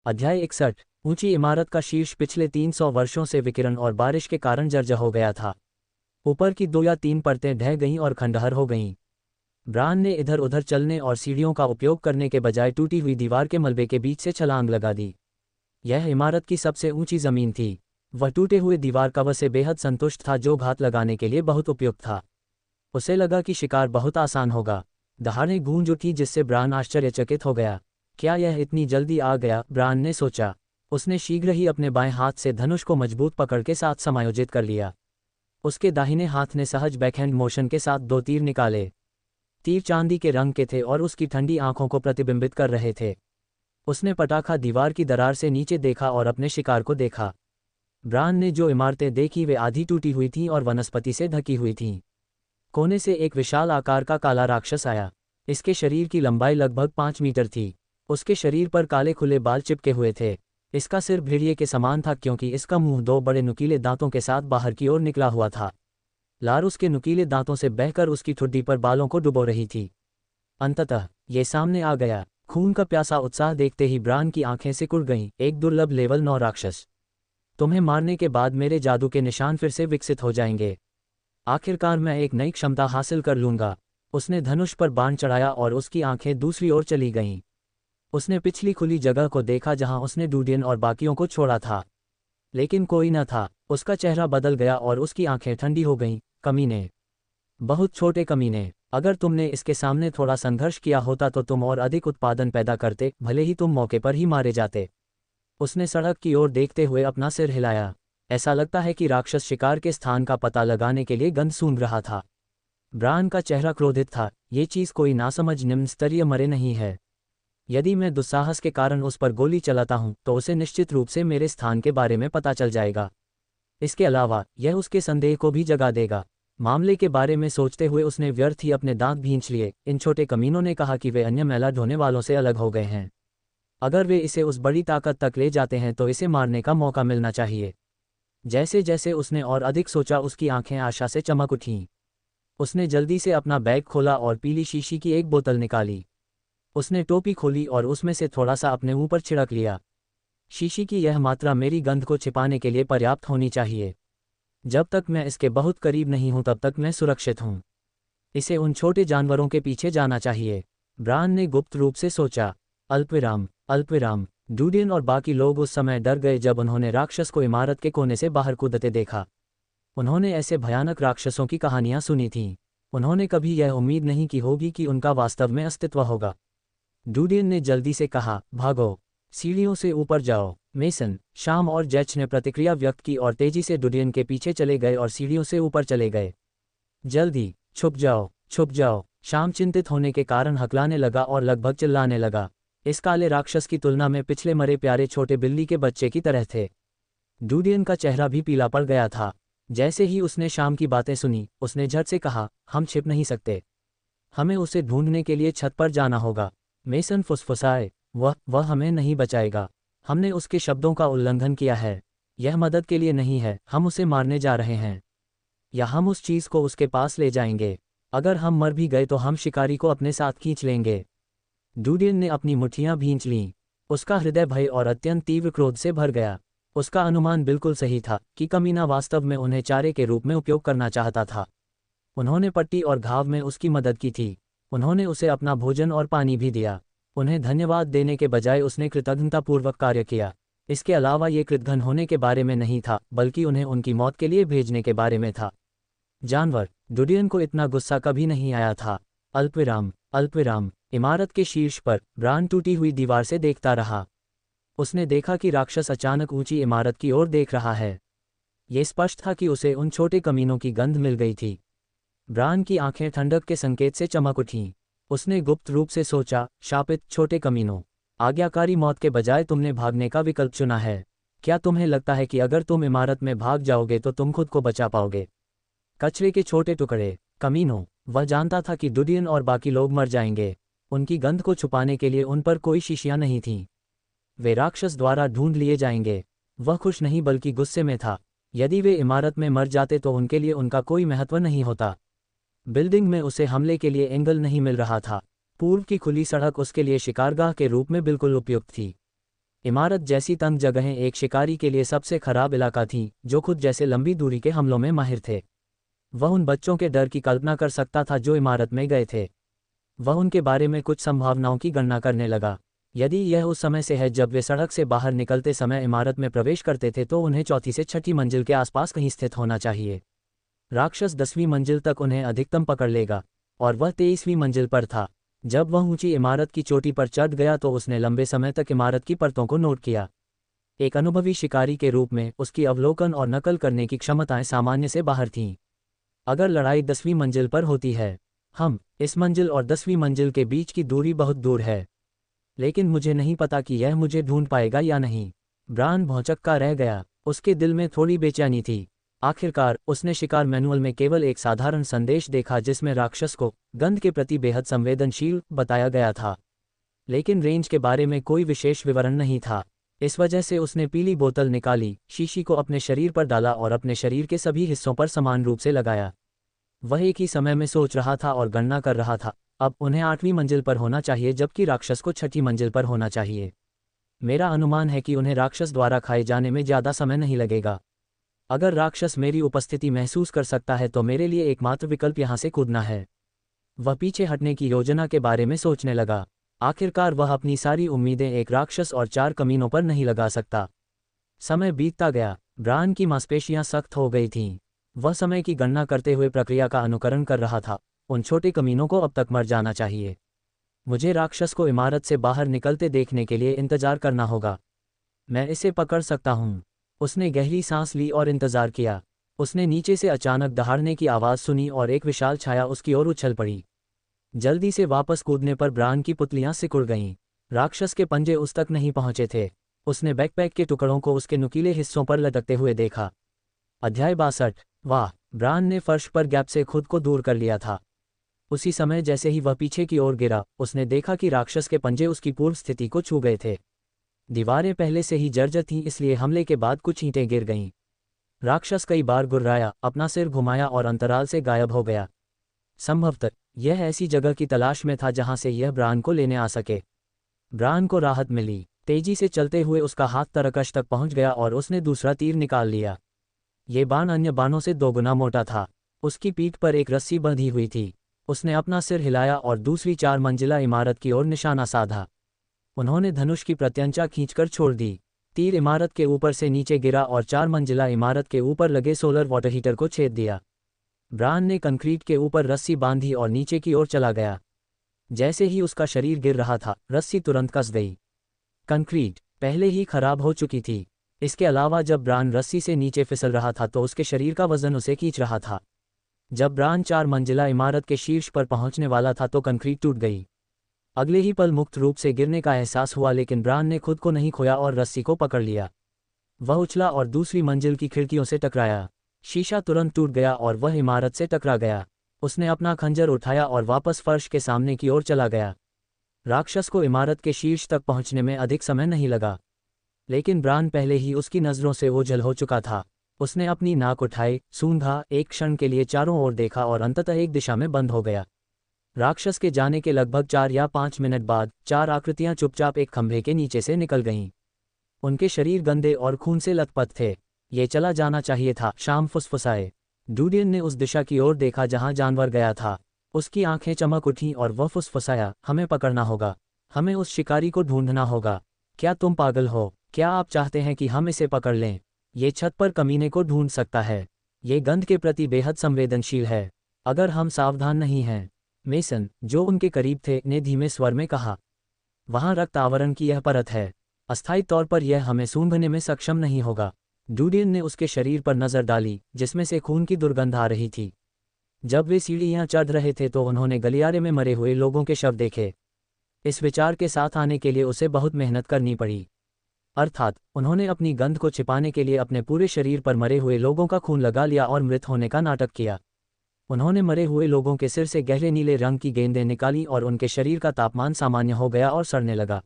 अध्याय 61। ऊंची इमारत का शीर्ष पिछले 300 वर्षों से विकिरण और बारिश के कारण जर्जर हो गया था। ऊपर की 2 या 3 परतें ढह गईं और खंडहर हो गईं। ब्रान ने इधर उधर चलने और सीढ़ियों का उपयोग करने के बजाय टूटी हुई दीवार के मलबे के बीच से छलांग लगा दी। यह इमारत की सबसे ऊंची जमीन थी। वह टूटे हुए दीवार कवर से बेहद संतुष्ट था, जो घात लगाने के लिए बहुत उपयुक्त था। उसे लगा कि शिकार बहुत आसान होगा। दहाड़ें गूंज उठी, जिससे ब्रान आश्चर्यचकित हो गया। क्या यह इतनी जल्दी आ गया, ब्रान ने सोचा। उसने शीघ्र ही अपने बाएं हाथ से धनुष को मजबूत पकड़ के साथ समायोजित कर लिया। उसके दाहिने हाथ ने सहज बैकहैंड मोशन के साथ 2 तीर निकाले। तीर चांदी के रंग के थे और उसकी ठंडी आंखों को प्रतिबिंबित कर रहे थे। उसने पटाखा दीवार की दरार से नीचे देखा और अपने शिकार को देखा। ब्रान ने जो इमारतें देखी वे आधी टूटी हुई थीं और वनस्पति से ढकी हुई थीं। कोने से एक विशाल आकार का काला राक्षस आया। इसके शरीर की लंबाई लगभग 5 मीटर थी। उसके शरीर पर काले खुले बाल चिपके हुए थे। इसका सिर भेड़िए के समान था, क्योंकि इसका मुंह 2 बड़े नुकीले दांतों के साथ बाहर की ओर निकला हुआ था। लार उसके नुकीले दांतों से बहकर उसकी ठुड्डी पर बालों को डुबो रही थी। अंततः ये सामने आ गया। खून का प्यासा उत्साह देखते ही ब्रान की आंखें सिकुड़ गईं। एक दुर्लभ लेवल 9 राक्षस। तुम्हें मारने के बाद मेरे जादू के निशान फिर से विकसित हो जाएंगे। आखिरकार मैं एक नई क्षमता हासिल कर लूंगा। उसने धनुष पर बाण चढ़ाया और उसकी आंखें दूसरी ओर चली गईं। उसने पिछली खुली जगह को देखा जहां उसने डूडियन और बाकियों को छोड़ा था, लेकिन कोई न था। उसका चेहरा बदल गया और उसकी आंखें ठंडी हो गईं। कमीने, बहुत छोटे कमीने, अगर तुमने इसके सामने थोड़ा संघर्ष किया होता तो तुम और अधिक उत्पादन पैदा करते, भले ही तुम मौके पर ही मारे जाते। उसने सड़क की ओर देखते हुए अपना सिर हिलाया। ऐसा लगता है कि राक्षस शिकार के स्थान का पता लगाने के लिए गंध सूंघ रहा था। ब्रान का चेहरा क्रोधित था। ये चीज कोई नासमझ निम्न स्तरीय मरे नहीं है। यदि मैं दुस्साहस के कारण उस पर गोली चलाता हूं तो उसे निश्चित रूप से मेरे स्थान के बारे में पता चल जाएगा। इसके अलावा यह उसके संदेह को भी जगा देगा। मामले के बारे में सोचते हुए उसने व्यर्थ ही अपने दांत भींच लिए। इन छोटे कमीनों ने कहा कि वे अन्य मैला ढोने वालों से अलग हो गए हैं। अगर वे इसे उस बड़ी ताकत तक ले जाते हैं तो इसे मारने का मौका मिलना चाहिए। जैसे जैसे उसने और अधिक सोचा, उसकी आंखें आशा से चमक उठीं। उसने जल्दी से अपना बैग खोला और पीली शीशी की एक बोतल निकाली। उसने टोपी खोली और उसमें से थोड़ा सा अपने मुंह पर छिड़क लिया। शीशी की यह मात्रा मेरी गंध को छिपाने के लिए पर्याप्त होनी चाहिए। जब तक मैं इसके बहुत करीब नहीं हूं तब तक मैं सुरक्षित हूं। इसे उन छोटे जानवरों के पीछे जाना चाहिए, ब्रान ने गुप्त रूप से सोचा। अल्पविराम, अल्पविराम। डूडियन और बाकी लोग उस समय डर गए जब उन्होंने राक्षस को इमारत के कोने से बाहर कूदते देखा। उन्होंने ऐसे भयानक राक्षसों की कहानियां सुनी थीं। उन्होंने कभी यह उम्मीद नहीं की होगी कि उनका वास्तव में अस्तित्व होगा। डूडियन ने जल्दी से कहा, भागो, सीढ़ियों से ऊपर जाओ। मेसन, शाम और जैच ने प्रतिक्रिया व्यक्त की और तेजी से डूडियन के पीछे चले गए और सीढ़ियों से ऊपर चले गए। जल्दी, छुप जाओ, छुप जाओ। शाम चिंतित होने के कारण हकलाने लगा और लगभग चिल्लाने लगा। इस काले राक्षस की तुलना में पिछले मरे प्यारे छोटे बिल्ली के बच्चे की तरह थे। डूडियन का चेहरा भी पीला पड़ गया था। जैसे ही उसने शाम की बातें सुनी, उसने झट से कहा, हम छिप नहीं सकते। हमें उसे ढूंढने के लिए छत पर जाना होगा। मेसन फुसफुसाए, वह हमें नहीं बचाएगा। हमने उसके शब्दों का उल्लंघन किया है। यह मदद के लिए नहीं है। हम उसे मारने जा रहे हैं, या हम उस चीज़ को उसके पास ले जाएंगे। अगर हम मर भी गए तो हम शिकारी को अपने साथ खींच लेंगे। डूडियन ने अपनी मुट्ठियां भींच लीं। उसका हृदय भय और अत्यंत तीव्र क्रोध से भर गया। उसका अनुमान बिल्कुल सही था कि कमीना वास्तव में उन्हें चारे के रूप में उपयोग करना चाहता था। उन्होंने पट्टी और घाव में उसकी मदद की थी। उन्होंने उसे अपना भोजन और पानी भी दिया। उन्हें धन्यवाद देने के बजाय उसने कृतज्ञतापूर्वक कार्य किया। इसके अलावा ये कृतघ्न होने के बारे में नहीं था, बल्कि उन्हें उनकी मौत के लिए भेजने के बारे में था। जानवर, डूडियन को इतना गुस्सा कभी नहीं आया था। अल्पविराम, अल्पविराम। इमारत के शीर्ष पर ब्रान टूटी हुई दीवार से देखता रहा। उसने देखा कि राक्षस अचानक ऊंची इमारत की ओर देख रहा है। ये स्पष्ट था कि उसे उन छोटे कमीनों की गंध मिल गई थी। ब्रान की आंखें ठंडक के संकेत से चमक उठीं। उसने गुप्त रूप से सोचा, शापित छोटे कमीनों, आज्ञाकारी मौत के बजाय तुमने भागने का विकल्प चुना है। क्या तुम्हें लगता है कि अगर तुम इमारत में भाग जाओगे तो तुम खुद को बचा पाओगे? कचरे के छोटे टुकड़े, कमीनों। वह जानता था कि डूडियन और बाकी लोग मर जाएंगे। उनकी गंध को छुपाने के लिए उन पर कोई शीशियां नहीं थीं। वे राक्षस द्वारा ढूंढ लिए जाएंगे। वह खुश नहीं बल्कि गुस्से में था। यदि वे इमारत में मर जाते तो उनके लिए उनका कोई महत्व नहीं होता। बिल्डिंग में उसे हमले के लिए एंगल नहीं मिल रहा था। पूर्व की खुली सड़क उसके लिए शिकारगाह के रूप में बिल्कुल उपयुक्त थी। इमारत जैसी तंग जगहें एक शिकारी के लिए सबसे खराब इलाका थीं, जो खुद जैसे लंबी दूरी के हमलों में माहिर थे। वह उन बच्चों के डर की कल्पना कर सकता था जो इमारत में गए थे। वह उनके बारे में कुछ संभावनाओं की गणना करने लगा। यदि यह उस समय से है जब वे सड़क से बाहर निकलते समय इमारत में प्रवेश करते थे, तो उन्हें चौथी से छठी मंजिल के आसपास कहीं स्थित होना चाहिए। राक्षस 10वीं मंजिल तक उन्हें अधिकतम पकड़ लेगा, और वह 23वीं मंजिल पर था। जब वह ऊंची इमारत की चोटी पर चढ़ गया तो उसने लंबे समय तक इमारत की परतों को नोट किया। एक अनुभवी शिकारी के रूप में उसकी अवलोकन और नकल करने की क्षमताएं सामान्य से बाहर थीं। अगर लड़ाई 10वीं मंजिल पर होती है, इस मंजिल और 10वीं मंजिल के बीच की दूरी बहुत दूर है, लेकिन मुझे नहीं पता कि यह मुझे ढूंढ पाएगा या नहीं। ब्रान भौंचक्का रह गया। उसके दिल में थोड़ी बेचैनी थी। आखिरकार उसने शिकार मैनुअल में केवल एक साधारण संदेश देखा जिसमें राक्षस को गंध के प्रति बेहद संवेदनशील बताया गया था, लेकिन रेंज के बारे में कोई विशेष विवरण नहीं था। इस वजह से उसने पीली बोतल निकाली, शीशी को अपने शरीर पर डाला और अपने शरीर के सभी हिस्सों पर समान रूप से लगाया। वह एक ही समय में सोच रहा था और गणना कर रहा था। अब उन्हें 8वीं मंजिल पर होना चाहिए जबकि राक्षस को 6ठी मंजिल पर होना चाहिए। मेरा अनुमान है कि उन्हें राक्षस द्वारा खाए जाने में ज़्यादा समय नहीं लगेगा। अगर राक्षस मेरी उपस्थिति महसूस कर सकता है तो मेरे लिए एकमात्र विकल्प यहाँ से कूदना है। वह पीछे हटने की योजना के बारे में सोचने लगा। आखिरकार वह अपनी सारी उम्मीदें एक राक्षस और 4 कमीनों पर नहीं लगा सकता। समय बीतता गया। ब्रान की मांसपेशियां सख्त हो गई थीं। वह समय की गणना करते हुए प्रक्रिया का अनुकरण कर रहा था। उन छोटे कमीनों को अब तक मर जाना चाहिए। मुझे राक्षस को इमारत से बाहर निकलते देखने के लिए इंतजार करना होगा। मैं इसे पकड़ सकता हूँ। उसने गहरी सांस ली और इंतजार किया। उसने नीचे से अचानक दहाड़ने की आवाज़ सुनी और एक विशाल छाया उसकी ओर उछल पड़ी। जल्दी से वापस कूदने पर ब्रान की पुतलियां सिकुड़ गईं। राक्षस के पंजे उस तक नहीं पहुंचे थे। उसने बैकपैक के टुकड़ों को उसके नुकीले हिस्सों पर लटकते हुए देखा। अध्याय 62। वाह! ब्रान ने फर्श पर गैप से खुद को दूर कर लिया था। उसी समय जैसे ही वह पीछे की ओर गिरा, उसने देखा कि राक्षस के पंजे उसकी पूर्व स्थिति को छू गए थे। दीवारें पहले से ही जर्जर थीं, इसलिए हमले के बाद कुछ ईंटें गिर गईं। राक्षस कई बार गुर्राया, अपना सिर घुमाया और अंतराल से गायब हो गया। संभवतः यह ऐसी जगह की तलाश में था जहां से यह ब्रान को लेने आ सके। ब्रान को राहत मिली। तेजी से चलते हुए उसका हाथ तरकश तक पहुंच गया और उसने दूसरा तीर निकाल लिया। ये बाण अन्य बाणों से 2 गुना मोटा था। उसकी पीठ पर एक रस्सी बंधी हुई थी। उसने अपना सिर हिलाया और दूसरी 4 मंजिला इमारत की ओर निशाना साधा। उन्होंने धनुष की प्रत्यंचा खींचकर छोड़ दी। तीर इमारत के ऊपर से नीचे गिरा और 4 मंजिला इमारत के ऊपर लगे सोलर वाटर हीटर को छेद दिया। ब्रान ने कंक्रीट के ऊपर रस्सी बांधी और नीचे की ओर चला गया। जैसे ही उसका शरीर गिर रहा था, रस्सी तुरंत कस गई। कंक्रीट पहले ही खराब हो चुकी थी। इसके अलावा जब ब्रान रस्सी से नीचे फिसल रहा था तो उसके शरीर का वजन उसे खींच रहा था। जब ब्रान 4 मंजिला इमारत के शीर्ष पर पहुंचने वाला था तो कंक्रीट टूट गई। अगले ही पल मुक्त रूप से गिरने का एहसास हुआ, लेकिन ब्रान ने खुद को नहीं खोया और रस्सी को पकड़ लिया। वह उछला और दूसरी मंजिल की खिड़कियों से टकराया। शीशा तुरंत टूट गया और वह इमारत से टकरा गया। उसने अपना खंजर उठाया और वापस फर्श के सामने की ओर चला गया। राक्षस को इमारत के शीर्ष तक पहुंचने में अधिक समय नहीं लगा, लेकिन ब्रान पहले ही उसकी नज़रों से ओझल हो चुका था। उसने अपनी नाक उठाई, सूंघा, एक क्षण के लिए चारों ओर देखा और अंततः एक दिशा में बंद हो गया। राक्षस के जाने के लगभग 4 या 5 मिनट बाद 4 आकृतियां चुपचाप एक खंभे के नीचे से निकल गईं। उनके शरीर गंदे और खून से लथपथ थे। ये चला जाना चाहिए था, शाम फुसफुसाए। डूडियन ने उस दिशा की ओर देखा जहां जानवर गया था। उसकी आंखें चमक उठीं और वह फुसफुसाया, हमें पकड़ना होगा। हमें उस शिकारी को ढूंढना होगा। क्या तुम पागल हो? क्या आप चाहते हैं कि हम इसे पकड़ लें? ये छत पर कमीने को ढूंढ सकता है। ये गंध के प्रति बेहद संवेदनशील है। अगर हम सावधान नहीं हैं। मेसन, जो उनके करीब थे, ने धीमे स्वर में कहा। वहां रक्त आवरण की यह परत है। अस्थायी तौर पर यह हमें सूंघने में सक्षम नहीं होगा। डूडियन ने उसके शरीर पर नजर डाली, जिसमें से खून की दुर्गंध आ रही थी। जब वे सीढ़ियां चढ़ रहे थे तो उन्होंने गलियारे में मरे हुए लोगों के शव देखे। इस विचार के साथ आने के लिए उसे बहुत मेहनत करनी पड़ी। अर्थात उन्होंने अपनी गंध को छिपाने के लिए अपने पूरे शरीर पर मरे हुए लोगों का खून लगा लिया और मृत होने का नाटक किया। उन्होंने मरे हुए लोगों के सिर से गहरे नीले रंग की गेंदें निकाली और उनके शरीर का तापमान सामान्य हो गया और सड़ने लगा।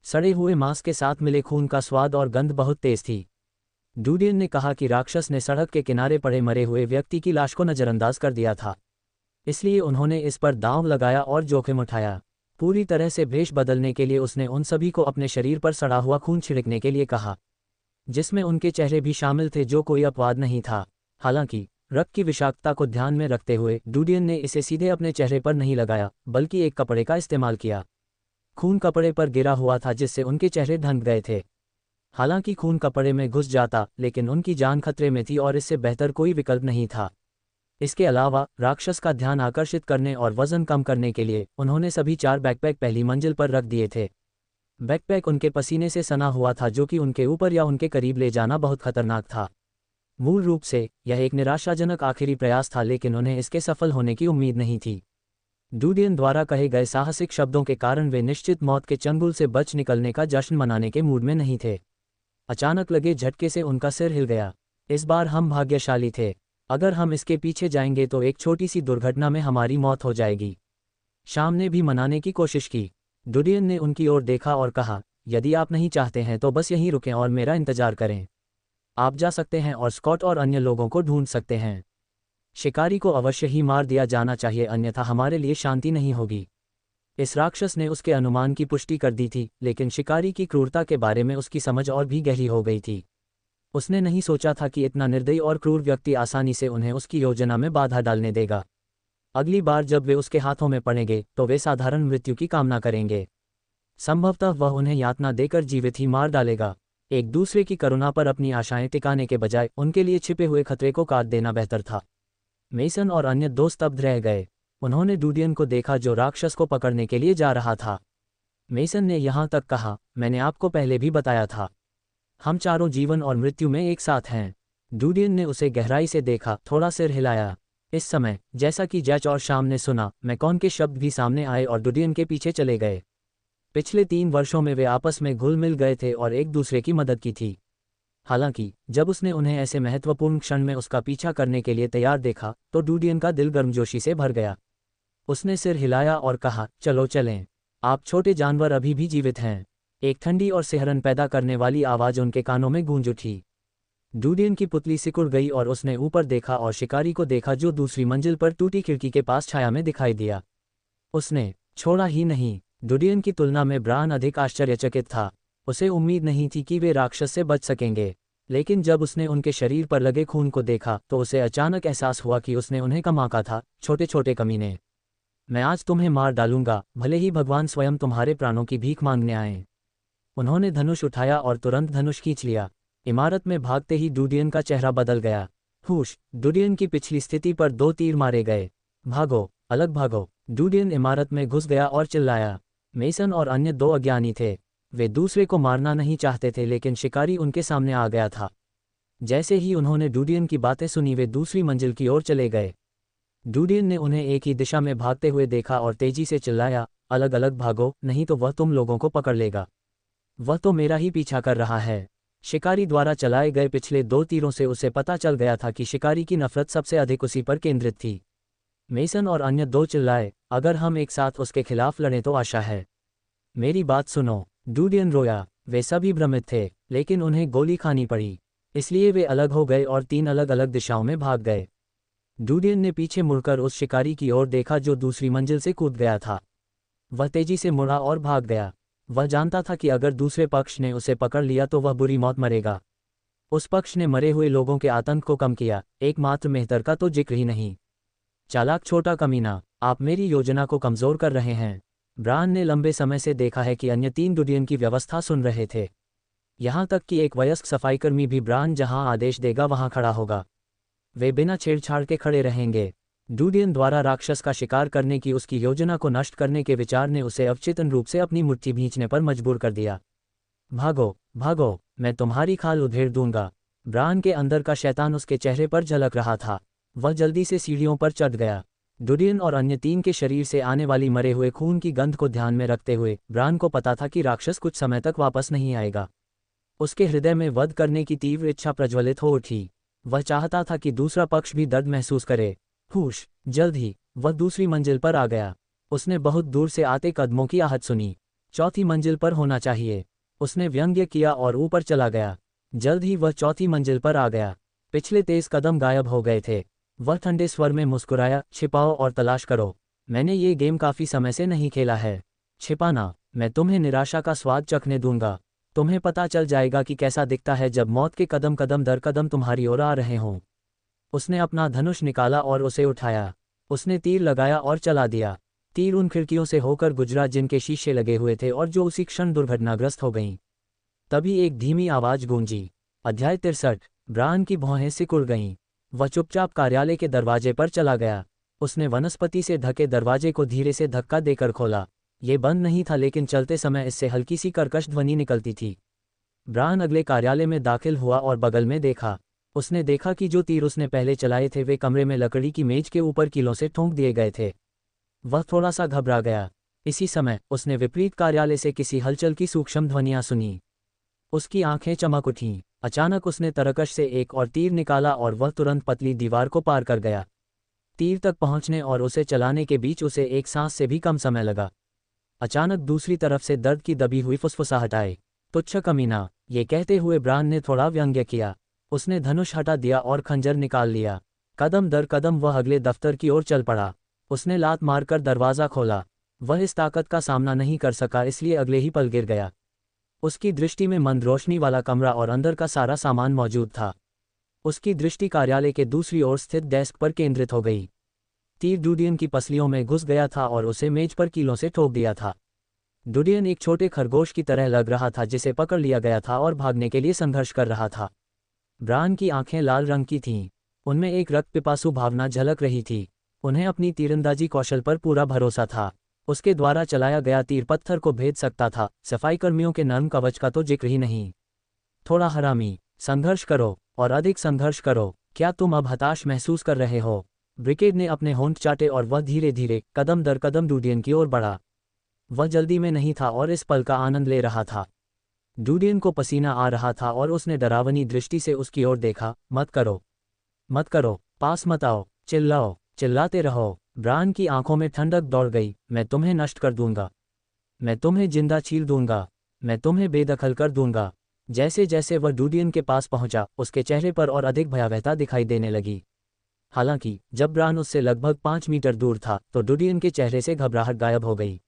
सड़े हुए मांस के साथ मिले खून का स्वाद और गंध बहुत तेज थी। डूडियन ने कहा कि राक्षस ने सड़क के किनारे पड़े मरे हुए व्यक्ति की लाश को नज़रअंदाज कर दिया था, इसलिए उन्होंने इस पर दांव लगाया और जोखिम उठाया। पूरी तरह से भेष बदलने के लिए उसने उन सभी को अपने शरीर पर सड़ा हुआ खून छिड़कने के लिए कहा, जिसमें उनके चेहरे भी शामिल थे, जो कोई अपवाद नहीं था। हालांकि रक्त की विषाक्तता को ध्यान में रखते हुए डूडियन ने इसे सीधे अपने चेहरे पर नहीं लगाया, बल्कि एक कपड़े का इस्तेमाल किया। खून कपड़े पर गिरा हुआ था, जिससे उनके चेहरे ढंक गए थे। हालांकि खून कपड़े में घुस जाता, लेकिन उनकी जान खतरे में थी और इससे बेहतर कोई विकल्प नहीं था। इसके अलावा राक्षस का ध्यान आकर्षित करने और वजन कम करने के लिए उन्होंने सभी 4 बैकपैक पहली मंजिल पर रख दिए थे। बैकपैक उनके पसीने से सना हुआ था, जो कि उनके ऊपर या उनके करीब ले जाना बहुत खतरनाक था। मूल रूप से यह एक निराशाजनक आखिरी प्रयास था, लेकिन उन्हें इसके सफल होने की उम्मीद नहीं थी। डूडियन द्वारा कहे गए साहसिक शब्दों के कारण वे निश्चित मौत के चंगुल से बच निकलने का जश्न मनाने के मूड में नहीं थे। अचानक लगे झटके से उनका सिर हिल गया। इस बार हम भाग्यशाली थे। अगर हम इसके पीछे जाएंगे तो एक छोटी सी दुर्घटना में हमारी मौत हो जाएगी। शाम ने भी मनाने की कोशिश की। डूडियन ने उनकी ओर देखा और कहा, यदि आप नहीं चाहते हैं तो बस यहीं रुकें और मेरा इंतजार करें। आप जा सकते हैं और स्कॉट और अन्य लोगों को ढूंढ सकते हैं। शिकारी को अवश्य ही मार दिया जाना चाहिए, अन्यथा हमारे लिए शांति नहीं होगी। इस राक्षस ने उसके अनुमान की पुष्टि कर दी थी, लेकिन शिकारी की क्रूरता के बारे में उसकी समझ और भी गहरी हो गई थी। उसने नहीं सोचा था कि इतना निर्दयी और क्रूर व्यक्ति आसानी से उन्हें उसकी योजना में बाधा डालने देगा। अगली बार जब वे उसके हाथों में पड़ेंगे तो वे साधारण मृत्यु की कामना करेंगे। संभवतः वह उन्हें यातना देकर जीवित ही मार डालेगा। एक दूसरे की करुणा पर अपनी आशाएं टिकाने के बजाय उनके लिए छिपे हुए खतरे को काट देना बेहतर था। मेसन और अन्य 2 स्तब्ध रह गए। उन्होंने डूडियन को देखा, जो राक्षस को पकड़ने के लिए जा रहा था। मेसन ने यहाँ तक कहा, मैंने आपको पहले भी बताया था, हम चारों जीवन और मृत्यु में एक साथ हैं। डूडियन ने उसे गहराई से देखा, थोड़ा सिर हिलाया। इस समय जैसा कि जैच और शाम ने सुना, मैकॉन के शब्द भी सामने आए और डूडियन के पीछे चले गए। पिछले 3 वर्षों में वे आपस में घुल मिल गए थे और एक दूसरे की मदद की थी। हालांकि जब उसने उन्हें ऐसे महत्वपूर्ण क्षण में उसका पीछा करने के लिए तैयार देखा तो डूडियन का दिल गर्मजोशी से भर गया। उसने सिर हिलाया और कहा, चलो चलें, आप छोटे जानवर अभी भी जीवित हैं। एक ठंडी और सिहरन पैदा करने वाली आवाज़ उनके कानों में गूंज उठी। डूडियन की पुतली सिकुड़ गई और उसने ऊपर देखा और शिकारी को देखा, जो दूसरी मंजिल पर टूटी खिड़की के पास छाया में दिखाई दिया। उसने छोड़ा ही नहीं। डूडियन की तुलना में ब्रान अधिक आश्चर्यचकित था। उसे उम्मीद नहीं थी कि वे राक्षस से बच सकेंगे, लेकिन जब उसने उनके शरीर पर लगे खून को देखा तो उसे अचानक एहसास हुआ कि उसने उन्हें कम आंका था। छोटे छोटे कमीने, मैं आज तुम्हें मार डालूंगा, भले ही भगवान स्वयं तुम्हारे प्राणों की भीख मांगने आए। उन्होंने धनुष उठाया और तुरंत धनुष खींच लिया। इमारत में भागते ही डूडियन का चेहरा बदल गया। हुश! डूडियन की पिछली स्थिति पर 2 तीर मारे गए। भागो, अलग भागो! डूडियन इमारत में घुस गया और चिल्लाया। मेसन और अन्य 2 अज्ञानी थे। वे दूसरे को मारना नहीं चाहते थे, लेकिन शिकारी उनके सामने आ गया था। जैसे ही उन्होंने डूडियन की बातें सुनी, वे दूसरी मंजिल की ओर चले गए। डूडियन ने उन्हें एक ही दिशा में भागते हुए देखा और तेजी से चिल्लाया, अलग अलग भागो, नहीं तो वह तुम लोगों को पकड़ लेगा। वह तो मेरा ही पीछा कर रहा है। शिकारी द्वारा चलाए गए पिछले 2 तीरों से उसे पता चल गया था कि शिकारी की नफरत सबसे अधिक उसी पर केंद्रित थी। मेसन और अन्य 2 चिल्लाए, अगर हम एक साथ उसके खिलाफ लड़ें तो आशा है। मेरी बात सुनो। डूडियन रोया। वे सभी भ्रमित थे, लेकिन उन्हें गोली खानी पड़ी, इसलिए वे अलग हो गए और 3 अलग अलग दिशाओं में भाग गए। डूडियन ने पीछे मुड़कर उस शिकारी की ओर देखा जो दूसरी मंजिल से कूद गया था। वह तेजी से मुड़ा और भाग गया। वह जानता था कि अगर दूसरे पक्ष ने उसे पकड़ लिया तो वह बुरी मौत मरेगा। उस पक्ष ने मरे हुए लोगों के आतंक को कम किया, एकमात्र मेहतर का तो जिक्र ही नहीं। चालाक छोटा कमीना, आप मेरी योजना को कमजोर कर रहे हैं। ब्रान ने लंबे समय से देखा है कि अन्य 3 डूडियन की व्यवस्था सुन रहे थे। यहाँ तक कि एक वयस्क सफाईकर्मी भी ब्रान जहाँ आदेश देगा वहाँ खड़ा होगा। वे बिना छेड़छाड़ के खड़े रहेंगे। डूडियन द्वारा राक्षस का शिकार करने की उसकी योजना को नष्ट करने के विचार ने उसे अवचेतन रूप से अपनी मुट्ठी भींचने पर मजबूर कर दिया। भागो, भागो, मैं तुम्हारी खाल उधेड़ दूंगा। ब्रान के अंदर का शैतान उसके चेहरे पर झलक रहा था। वह जल्दी से सीढ़ियों पर चढ़ गया। डूडियन और अन्य 3 के शरीर से आने वाली मरे हुए खून की गंध को ध्यान में रखते हुए ब्रान को पता था कि राक्षस कुछ समय तक वापस नहीं आएगा। उसके हृदय में वध करने की तीव्र इच्छा प्रज्वलित हो उठी। वह चाहता था कि दूसरा पक्ष भी दर्द महसूस करे। हुश! जल्द ही वह दूसरी मंजिल पर आ गया। उसने बहुत दूर से आते कदमों की आहट सुनी। 4थी मंजिल पर होना चाहिए। उसने व्यंग्य किया और ऊपर चला गया। जल्द ही वह 4थी मंजिल पर आ गया। पिछले तेज कदम गायब हो गए थे। वह ठंडे स्वर में मुस्कुराया, छिपाओ और तलाश करो। मैंने ये गेम काफी समय से नहीं खेला है। छिपाना, मैं तुम्हें निराशा का स्वाद चखने दूंगा। तुम्हें पता चल जाएगा कि कैसा दिखता है जब मौत के कदम कदम दर कदम तुम्हारी ओर आ रहे हों। उसने अपना धनुष निकाला और उसे उठाया। उसने तीर लगाया और चला दिया। तीर उन खिड़कियों से होकर गुजरा जिनके शीशे लगे हुए थे और जो उसी क्षण दुर्घटनाग्रस्त हो गईं। तभी एक धीमी आवाज गूंजी। अध्याय 63। ब्रान की भौहें सिकुड़ गईं। वह चुपचाप कार्यालय के दरवाजे पर चला गया। उसने वनस्पति से ढके दरवाजे को धीरे से धक्का देकर खोला। ये बंद नहीं था, लेकिन चलते समय इससे हल्की सी कर्कश ध्वनि निकलती थी। ब्रान अगले कार्यालय में दाखिल हुआ और बगल में देखा। उसने देखा कि जो तीर उसने पहले चलाए थे वे कमरे में लकड़ी की मेज के ऊपर कीलों से ठोंक दिए गए थे। वह थोड़ा सा घबरा गया। इसी समय उसने विपरीत कार्यालय से किसी हलचल की सूक्ष्म ध्वनियां सुनी। उसकी आंखें चमक उठीं। अचानक उसने तरकश से एक और तीर निकाला और वह तुरंत पतली दीवार को पार कर गया। तीर तक पहुंचने और उसे चलाने के बीच उसे एक सांस से भी कम समय लगा। अचानक दूसरी तरफ से दर्द की दबी हुई फुसफुसाहट आई। तुच्छ कमीना, ये कहते हुए ब्रान ने थोड़ा व्यंग्य किया। उसने धनुष हटा दिया और खंजर निकाल लिया। कदम दर कदम वह अगले दफ्तर की ओर चल पड़ा। उसने लात मारकर दरवाज़ा खोला। वह इस ताकत का सामना नहीं कर सका, इसलिए अगले ही पल गिर गया। उसकी दृष्टि में मंद रोशनी वाला कमरा और अंदर का सारा सामान मौजूद था। उसकी दृष्टि कार्यालय के दूसरी ओर स्थित डेस्क पर केंद्रित हो गई। तीर डुडियन की पसलियों में घुस गया था और उसे मेज पर कीलों से ठोक दिया था। डुडियन एक छोटे खरगोश की तरह लग रहा था जिसे पकड़ लिया गया था और भागने के लिए संघर्ष कर रहा था। ब्रान की आंखें लाल रंग की थीं। उनमें एक रक्तपिपासु भावना झलक रही थी। उन्हें अपनी तीरंदाजी कौशल पर पूरा भरोसा था। उसके द्वारा चलाया गया तीर पत्थर को भेद सकता था, सफाईकर्मियों के नर्म कवच का तो जिक्र ही नहीं। थोड़ा हरामी, संघर्ष करो और अधिक संघर्ष करो। क्या तुम अब हताश महसूस कर रहे हो? ब्रिकेड ने अपने होंठ चाटे और वह धीरे धीरे कदम दर कदम डुडियन की ओर बढ़ा। वह जल्दी में नहीं था और इस पल का आनंद ले रहा था। डुडियन को पसीना आ रहा था और उसने डरावनी दृष्टि से उसकी ओर देखा। मत करो, मत करो, पास मत आओ, चिल्लाओ, चिल्लाते रहो। ब्रान की आंखों में ठंडक दौड़ गई। मैं तुम्हें नष्ट कर दूंगा, मैं तुम्हें जिंदा चीर दूंगा, मैं तुम्हें बेदखल कर दूंगा। जैसे जैसे वह डुडियन के पास पहुंचा, उसके चेहरे पर और अधिक भयावहता दिखाई देने लगी। हालांकि जब ब्रान उससे लगभग 5 मीटर दूर था तो डुडियन के चेहरे से घबराहट गायब हो गई,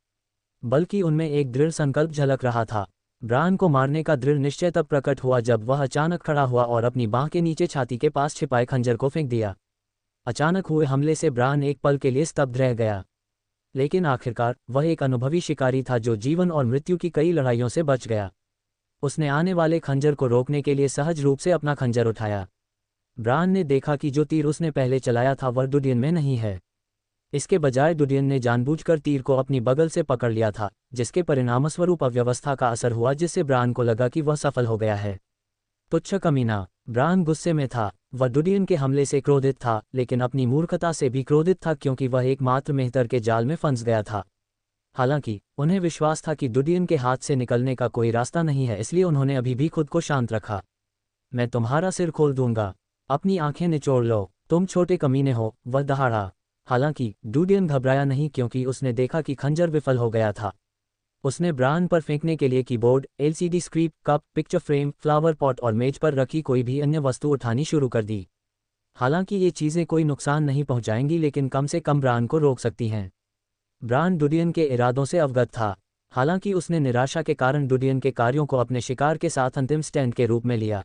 बल्कि उनमें एक दृढ़ संकल्प झलक रहा था। ब्रान को मारने का दृढ़ निश्चय तब प्रकट हुआ जब वह अचानक खड़ा हुआ और अपनी बांह के नीचे छाती के पास छिपाए खंजर को फेंक दिया। अचानक हुए हमले से ब्रान एक पल के लिए स्तब्ध रह गया, लेकिन आखिरकार वह एक अनुभवी शिकारी था जो जीवन और मृत्यु की कई लड़ाइयों से बच गया। उसने आने वाले खंजर को रोकने के लिए सहज रूप से अपना खंजर उठाया। ब्रान ने देखा कि जो तीर उसने पहले चलाया था वह डुडियन में नहीं है। इसके बजाय डुडियन ने जानबूझकर तीर को अपनी बगल से पकड़ लिया था, जिसके परिणामस्वरूप अव्यवस्था का असर हुआ जिससे ब्रान को लगा कि वह सफल हो गया है। तुच्छ कमीना, ब्रान गुस्से में था। वह डुडियन के हमले से क्रोधित था, लेकिन अपनी मूर्खता से भी क्रोधित था क्योंकि वह एकमात्र मेहतर के जाल में फंस गया था। हालांकि उन्हें विश्वास था कि डुडियन के हाथ से निकलने का कोई रास्ता नहीं है, इसलिए उन्होंने अभी भी खुद को शांत रखा। मैं तुम्हारा सिर खोल दूंगा, अपनी आंखें निचोड़ लो, तुम छोटे कमीने हो, वह दहाड़ा। हालांकि डुडियन घबराया नहीं क्योंकि उसने देखा कि खंजर विफल हो गया था। उसने ब्रान पर फेंकने के लिए keyboard, LCD screen, cup, picture frame, flower pot और मेज पर रखी कोई भी अन्य वस्तु उठानी शुरू कर दी। हालांकि ये चीज़ें कोई नुकसान नहीं पहुंचाएंगी, लेकिन कम से कम ब्रान को रोक सकती हैं। ब्रान डुडियन के इरादों से अवगत था। हालांकि उसने निराशा के कारण डुडियन के कार्यों को अपने शिकार के साथ अंतिम स्टैंड के रूप में लिया।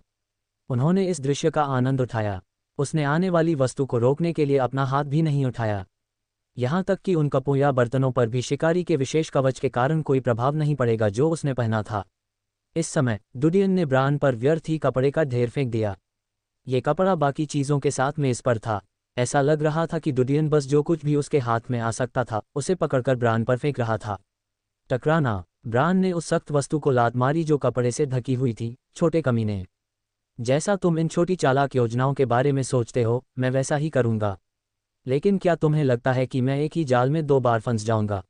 उन्होंने इस दृश्य का आनंद उठाया। उसने आने वाली वस्तु को रोकने के लिए अपना हाथ भी नहीं उठाया। यहाँ तक कि उन कपों या बर्तनों पर भी शिकारी के विशेष कवच के कारण कोई प्रभाव नहीं पड़ेगा जो उसने पहना था। इस समय डुडियन ने ब्रान पर व्यर्थ ही कपड़े का ढेर फेंक दिया। ये कपड़ा बाकी चीज़ों के साथ मेज पर था। ऐसा लग रहा था कि डुडियन बस जो कुछ भी उसके हाथ में आ सकता था उसे पकड़कर ब्रान पर फेंक रहा था। टकराना, ब्रान ने उस सख्त वस्तु को लात मारी जो कपड़े से ढकी हुई थी। छोटे कमीने, जैसा तुम इन छोटी चालाक योजनाओं के बारे में सोचते हो, मैं वैसा ही करूंगा। लेकिन क्या तुम्हें लगता है कि मैं एक ही जाल में 2 बार फंस जाऊंगा?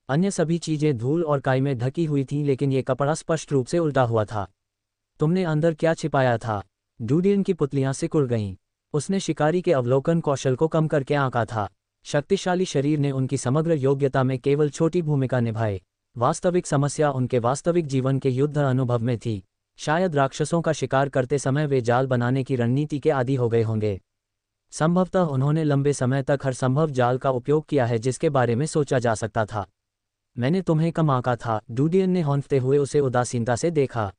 अन्य सभी चीजें धूल और काई में ढकी हुई थीं, लेकिन ये कपड़ा स्पष्ट रूप से उल्टा हुआ था। तुमने अंदर क्या छिपाया था? डुडियन की पुतलियां सिकुड़ गईं। उसने शिकारी के अवलोकन कौशल को कम करके आंका था। शक्तिशाली शरीर ने उनकी समग्र योग्यता में केवल छोटी भूमिका निभाई। वास्तविक समस्या उनके वास्तविक जीवन के युद्ध अनुभव में थी। शायद राक्षसों का शिकार करते समय वे जाल बनाने की रणनीति के आदी हो गए होंगे। संभवतः उन्होंने लंबे समय तक हर संभव जाल का उपयोग किया है जिसके बारे में सोचा जा सकता था। मैंने तुम्हें कम आंका था। डूडियन ने हौंफते हुए उसे उदासीनता से देखा।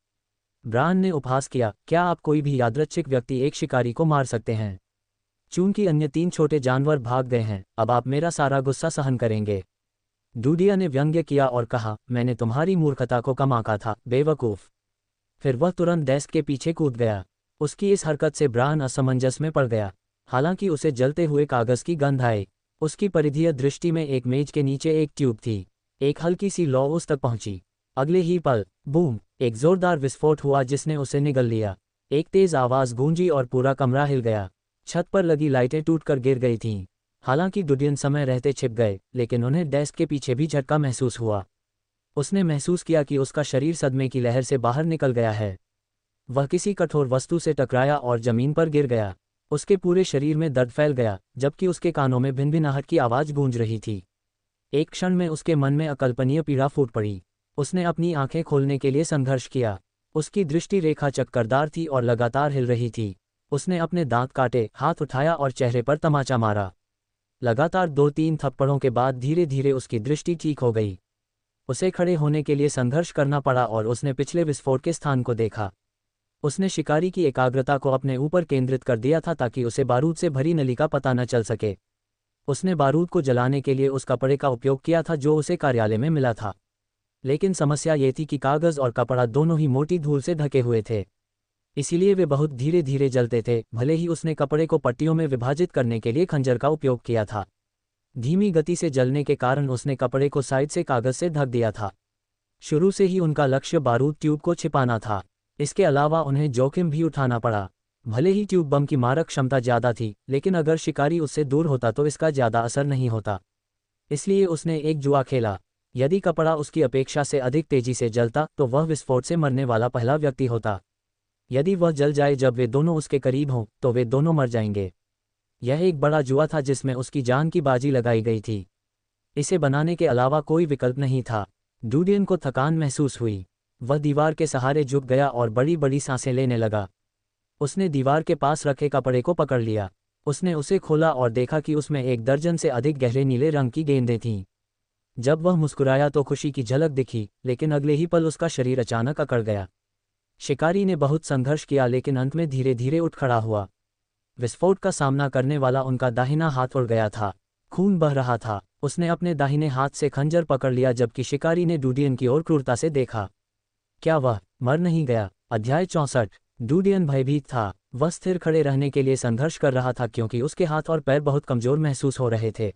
ब्रान ने उपहास किया, क्या आप कोई भी यादृच्छिक व्यक्ति एक शिकारी को मार सकते हैं? चूंकि अन्य 3 छोटे जानवर भाग गए हैं, अब आप मेरा सारा गुस्सा सहन करेंगे। डूडिया ने व्यंग्य किया और कहा, मैंने तुम्हारी मूर्खता को कम आंका था, बेवकूफ़। फिर वह तुरंत डेस्क के पीछे कूद गया। उसकी इस हरकत से ब्रान असमंजस में पड़ गया। हालांकि उसे जलते हुए कागज़ की गंध आई। उसकी परिधीय दृष्टि में एक मेज के नीचे एक ट्यूब थी। एक हल्की सी लौ उस तक पहुंची। अगले ही पल, बूम, एक जोरदार विस्फोट हुआ जिसने उसे निगल लिया। एक तेज आवाज़ गूंजी और पूरा कमरा हिल गया। छत पर लगी लाइटें टूटकर गिर गई थीं। हालांकि डूडियन समय रहते छिप गए, लेकिन उन्हें डेस्क के पीछे भी झटका महसूस हुआ। उसने महसूस किया कि उसका शरीर सदमे की लहर से बाहर निकल गया है। वह किसी कठोर वस्तु से टकराया और जमीन पर गिर गया। उसके पूरे शरीर में दर्द फैल गया, जबकि उसके कानों में भिनभिनाहट की आवाज़ गूंज रही थी। एक क्षण में उसके मन में अकल्पनीय पीड़ा फूट पड़ी। उसने अपनी आंखें खोलने के लिए संघर्ष किया। उसकी दृष्टि रेखा चक्करदार थी और लगातार हिल रही थी। उसने अपने दांत काटे, हाथ उठाया और चेहरे पर तमाचा मारा। लगातार 2-3 थप्पड़ों के बाद धीरे धीरे उसकी दृष्टि ठीक हो गई। उसे खड़े होने के लिए संघर्ष करना पड़ा और उसने पिछले विस्फोट के स्थान को देखा। उसने शिकारी की एकाग्रता को अपने ऊपर केंद्रित कर दिया था ताकि उसे बारूद से भरी नली का पता न चल सके। उसने बारूद को जलाने के लिए उस कपड़े का उपयोग किया था जो उसे कार्यालय में मिला था। लेकिन समस्या ये थी कि कागज़ और कपड़ा दोनों ही मोटी धूल से ढके हुए थे। इसीलिए वे बहुत धीरे धीरे जलते थे, भले ही उसने कपड़े को पट्टियों में विभाजित करने के लिए खंजर का उपयोग किया था। धीमी गति से जलने के कारण उसने कपड़े को साइड से कागज़ से ढक दिया था। शुरू से ही उनका लक्ष्य बारूद ट्यूब को छिपाना था। इसके अलावा उन्हें जोखिम भी उठाना पड़ा। भले ही ट्यूब बम की मारक क्षमता ज़्यादा थी, लेकिन अगर शिकारी उससे दूर होता तो इसका ज़्यादा असर नहीं होता। इसलिए उसने एक जुआ खेला। यदि कपड़ा उसकी अपेक्षा से अधिक तेजी से जलता तो वह विस्फोट से मरने वाला पहला व्यक्ति होता। यदि वह जल जाए जब वे दोनों उसके करीब हों, तो वे दोनों मर जाएंगे। यह एक बड़ा जुआ था जिसमें उसकी जान की बाजी लगाई गई थी। इसे बनाने के अलावा कोई विकल्प नहीं था। डूडियन को थकान महसूस हुई। वह दीवार के सहारे झुक गया और बड़ी बड़ी सांसें लेने लगा। उसने दीवार के पास रखे कपड़े को पकड़ लिया। उसने उसे खोला और देखा कि उसमें 1 दर्जन से अधिक गहरे नीले रंग की गेंदें थीं। जब वह मुस्कुराया तो खुशी की झलक दिखी, लेकिन अगले ही पल उसका शरीर अचानक अकड़ गया। शिकारी ने बहुत संघर्ष किया, लेकिन अंत में धीरे धीरे उठ खड़ा हुआ। विस्फोट का सामना करने वाला उनका दाहिना हाथ उड़ गया था। खून बह रहा था। उसने अपने दाहिने हाथ से खंजर पकड़ लिया, जबकि शिकारी ने डूडियन की ओर क्रूरता से देखा। क्या वह मर नहीं गया? अध्याय 64। डूडियन भयभीत था। वह स्थिर खड़े रहने के लिए संघर्ष कर रहा था क्योंकि उसके हाथ और पैर बहुत कमजोर महसूस हो रहे थे।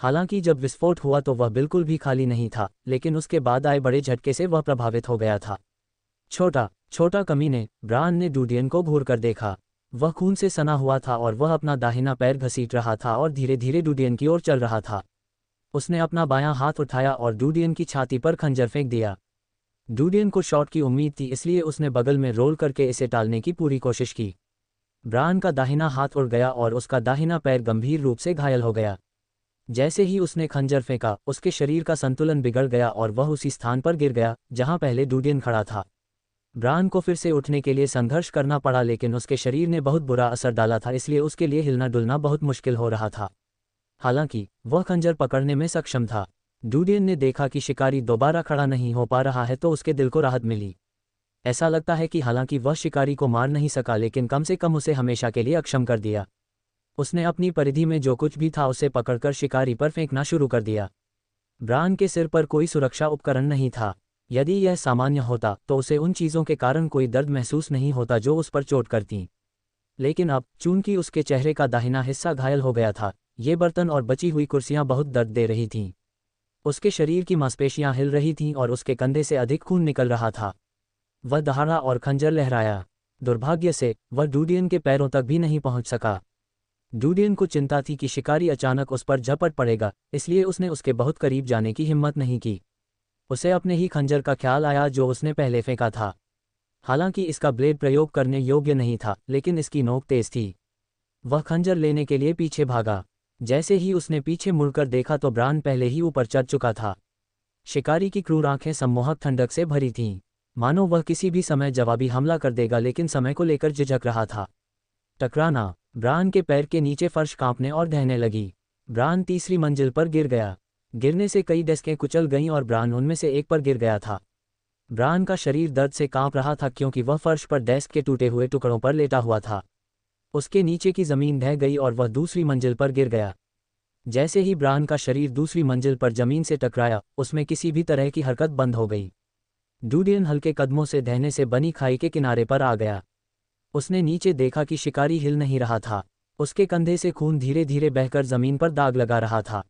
हालांकि जब विस्फोट हुआ तो वह बिल्कुल भी खाली नहीं था, लेकिन उसके बाद आए बड़े झटके से वह प्रभावित हो गया था। छोटा कमीने, ब्रान ने डूडियन को घूर कर देखा। वह खून से सना हुआ था और वह अपना दाहिना पैर घसीट रहा था और धीरे धीरे डूडियन की ओर चल रहा था। उसने अपना बायां हाथ उठाया और डूडियन की छाती पर खंजर फेंक दिया। डूडियन को शॉट की उम्मीद थी, इसलिए उसने बगल में रोल करके इसे टालने की पूरी कोशिश की। ब्रान का दाहिना हाथ उड़ गया और उसका दाहिना पैर गंभीर रूप से घायल हो गया। जैसे ही उसने खंजर फेंका, उसके शरीर का संतुलन बिगड़ गया और वह उसी स्थान पर गिर गया जहां पहले डूडियन खड़ा था। ब्रान को फिर से उठने के लिए संघर्ष करना पड़ा, लेकिन उसके शरीर ने बहुत बुरा असर डाला था, इसलिए उसके लिए हिलना डुलना बहुत मुश्किल हो रहा था। हालांकि वह खंजर पकड़ने में सक्षम था। डूडियन ने देखा कि शिकारी दोबारा खड़ा नहीं हो पा रहा है तो उसके दिल को राहत मिली। ऐसा लगता है कि हालांकि वह शिकारी को मार नहीं सका, लेकिन कम से कम उसे हमेशा के लिए अक्षम कर दिया। उसने अपनी परिधि में जो कुछ भी था उसे पकड़कर शिकारी पर फेंकना शुरू कर दिया। ब्रान के सिर पर कोई सुरक्षा उपकरण नहीं था। यदि यह सामान्य होता तो उसे उन चीज़ों के कारण कोई दर्द महसूस नहीं होता जो उस पर चोट करतीं। लेकिन अब, चूंकि उसके चेहरे का दाहिना हिस्सा घायल हो गया था, ये बर्तन और बची हुई कुर्सियां बहुत दर्द दे रही थीं। उसके शरीर की मांसपेशियां हिल रही थीं और उसके कंधे से अधिक खून निकल रहा था। वह दहाड़ा और खंजर लहराया। दुर्भाग्य से वह डूडियन के पैरों तक भी नहीं पहुंच सका। डूडियन को चिंता थी कि शिकारी अचानक उस पर झपट पड़ेगा, इसलिए उसने उसके बहुत करीब जाने की हिम्मत नहीं की। उसे अपने ही खंजर का ख्याल आया जो उसने पहले फेंका था। हालांकि इसका ब्लेड प्रयोग करने योग्य नहीं था, लेकिन इसकी नोक तेज थी। वह खंजर लेने के लिए पीछे भागा। जैसे ही उसने पीछे मुड़कर देखा तो ब्रान पहले ही ऊपर चढ़ चुका था। शिकारी की क्रूर आंखें सम्मोहक ठंडक से भरी थीं, मानो वह किसी भी समय जवाबी हमला कर देगा, लेकिन समय को लेकर झिझक रहा था। टकराना। ब्रान के पैर के नीचे फर्श कांपने और ढहने लगी। ब्रान तीसरी मंजिल पर गिर गया। गिरने से कई डेस्कें कुचल गईं और ब्रान उनमें से एक पर गिर गया था। ब्रान का शरीर दर्द से कांप रहा था क्योंकि वह फर्श पर डेस्क के टूटे हुए टुकड़ों पर लेटा हुआ था। उसके नीचे की ज़मीन ढह गई और वह दूसरी मंजिल पर गिर गया। जैसे ही ब्रान का शरीर दूसरी मंजिल पर जमीन से टकराया, उसमें किसी भी तरह की हरकत बंद हो गई। डूडियन हल्के कदमों से ढहने से बनी खाई के किनारे पर आ गया। उसने नीचे देखा कि शिकारी हिल नहीं रहा था। उसके कंधे से खून धीरे धीरे बहकर जमीन पर दाग लगा रहा था।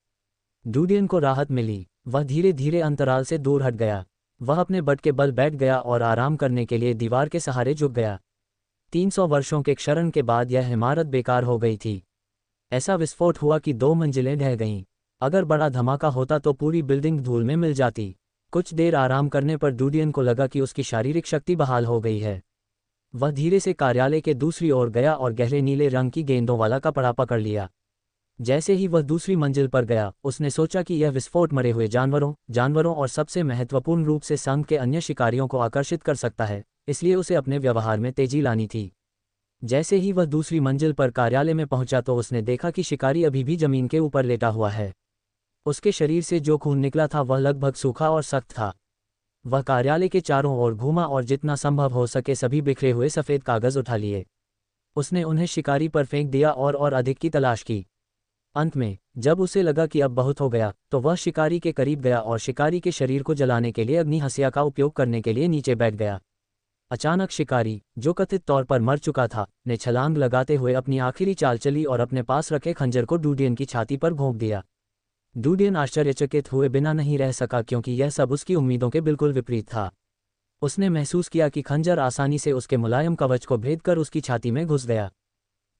डूडियन को राहत मिली। वह धीरे धीरे अंतराल से दूर हट गया। वह अपने बट के बल बैठ गया और आराम करने के लिए दीवार के सहारे झुक गया। 300 वर्षों के क्षरण के बाद यह इमारत बेकार हो गई थी। ऐसा विस्फोट हुआ कि 2 मंजिलें ढह गईं। अगर बड़ा धमाका होता तो पूरी बिल्डिंग धूल में मिल जाती। कुछ देर आराम करने पर डूडियन को लगा कि उसकी शारीरिक शक्ति बहाल हो गई है। वह धीरे से कार्यालय के दूसरी ओर गया और गहरे नीले रंग की गेंदों वाला कपड़ा पकड़ लिया। जैसे ही वह दूसरी मंजिल पर गया, उसने सोचा कि यह विस्फोट मरे हुए जानवरों और सबसे महत्वपूर्ण रूप से संघ के अन्य शिकारियों को आकर्षित कर सकता है, इसलिए उसे अपने व्यवहार में तेजी लानी थी। जैसे ही वह दूसरी मंजिल पर कार्यालय में पहुंचा तो उसने देखा कि शिकारी अभी भी जमीन के ऊपर लेटा हुआ है। उसके शरीर से जो खून निकला था वह लगभग सूखा और सख्त था। वह कार्यालय के चारों ओर घूमा और जितना संभव हो सके सभी बिखरे हुए सफ़ेद कागज़ उठा लिए। उसने उन्हें शिकारी पर फेंक दिया और अधिक की तलाश की। अंत में जब उसे लगा कि अब बहुत हो गया, तो वह शिकारी के करीब गया और शिकारी के शरीर को जलाने के लिए अग्नि हसिया का उपयोग करने के लिए नीचे बैठ गया। अचानक शिकारी, जो कथित तौर पर मर चुका था, ने छलांग लगाते हुए अपनी आखिरी चाल चली और अपने पास रखे खंजर को डूडियन की छाती पर भोंक दिया। डूडियन आश्चर्यचकित हुए बिना नहीं रह सका क्योंकि यह सब उसकी उम्मीदों के बिल्कुल विपरीत था। उसने महसूस किया कि खंजर आसानी से उसके मुलायम कवच को भेद कर उसकी छाती में घुस गया।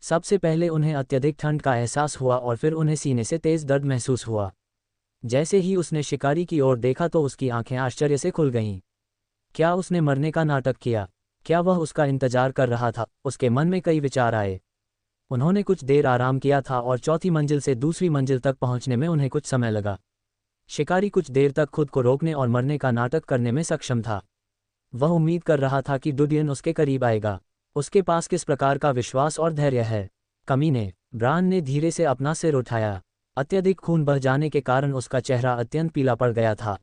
सबसे पहले उन्हें अत्यधिक ठंड का एहसास हुआ और फिर उन्हें सीने से तेज दर्द महसूस हुआ। जैसे ही उसने शिकारी की ओर देखा तो उसकी आंखें आश्चर्य से खुल गईं। क्या उसने मरने का नाटक किया? क्या वह उसका इंतजार कर रहा था? उसके मन में कई विचार आए। उन्होंने कुछ देर आराम किया था और चौथी मंजिल से दूसरी मंजिल तक पहुंचने में उन्हें कुछ समय लगा। शिकारी कुछ देर तक खुद को रोकने और मरने का नाटक करने में सक्षम था। वह उम्मीद कर रहा था कि डूडियन उसके करीब आएगा। उसके पास किस प्रकार का विश्वास और धैर्य है। कमीने, ब्रान ने धीरे से अपना सिर उठाया। अत्यधिक खून बह जाने के कारण उसका चेहरा अत्यंत पीला पड़ गया था,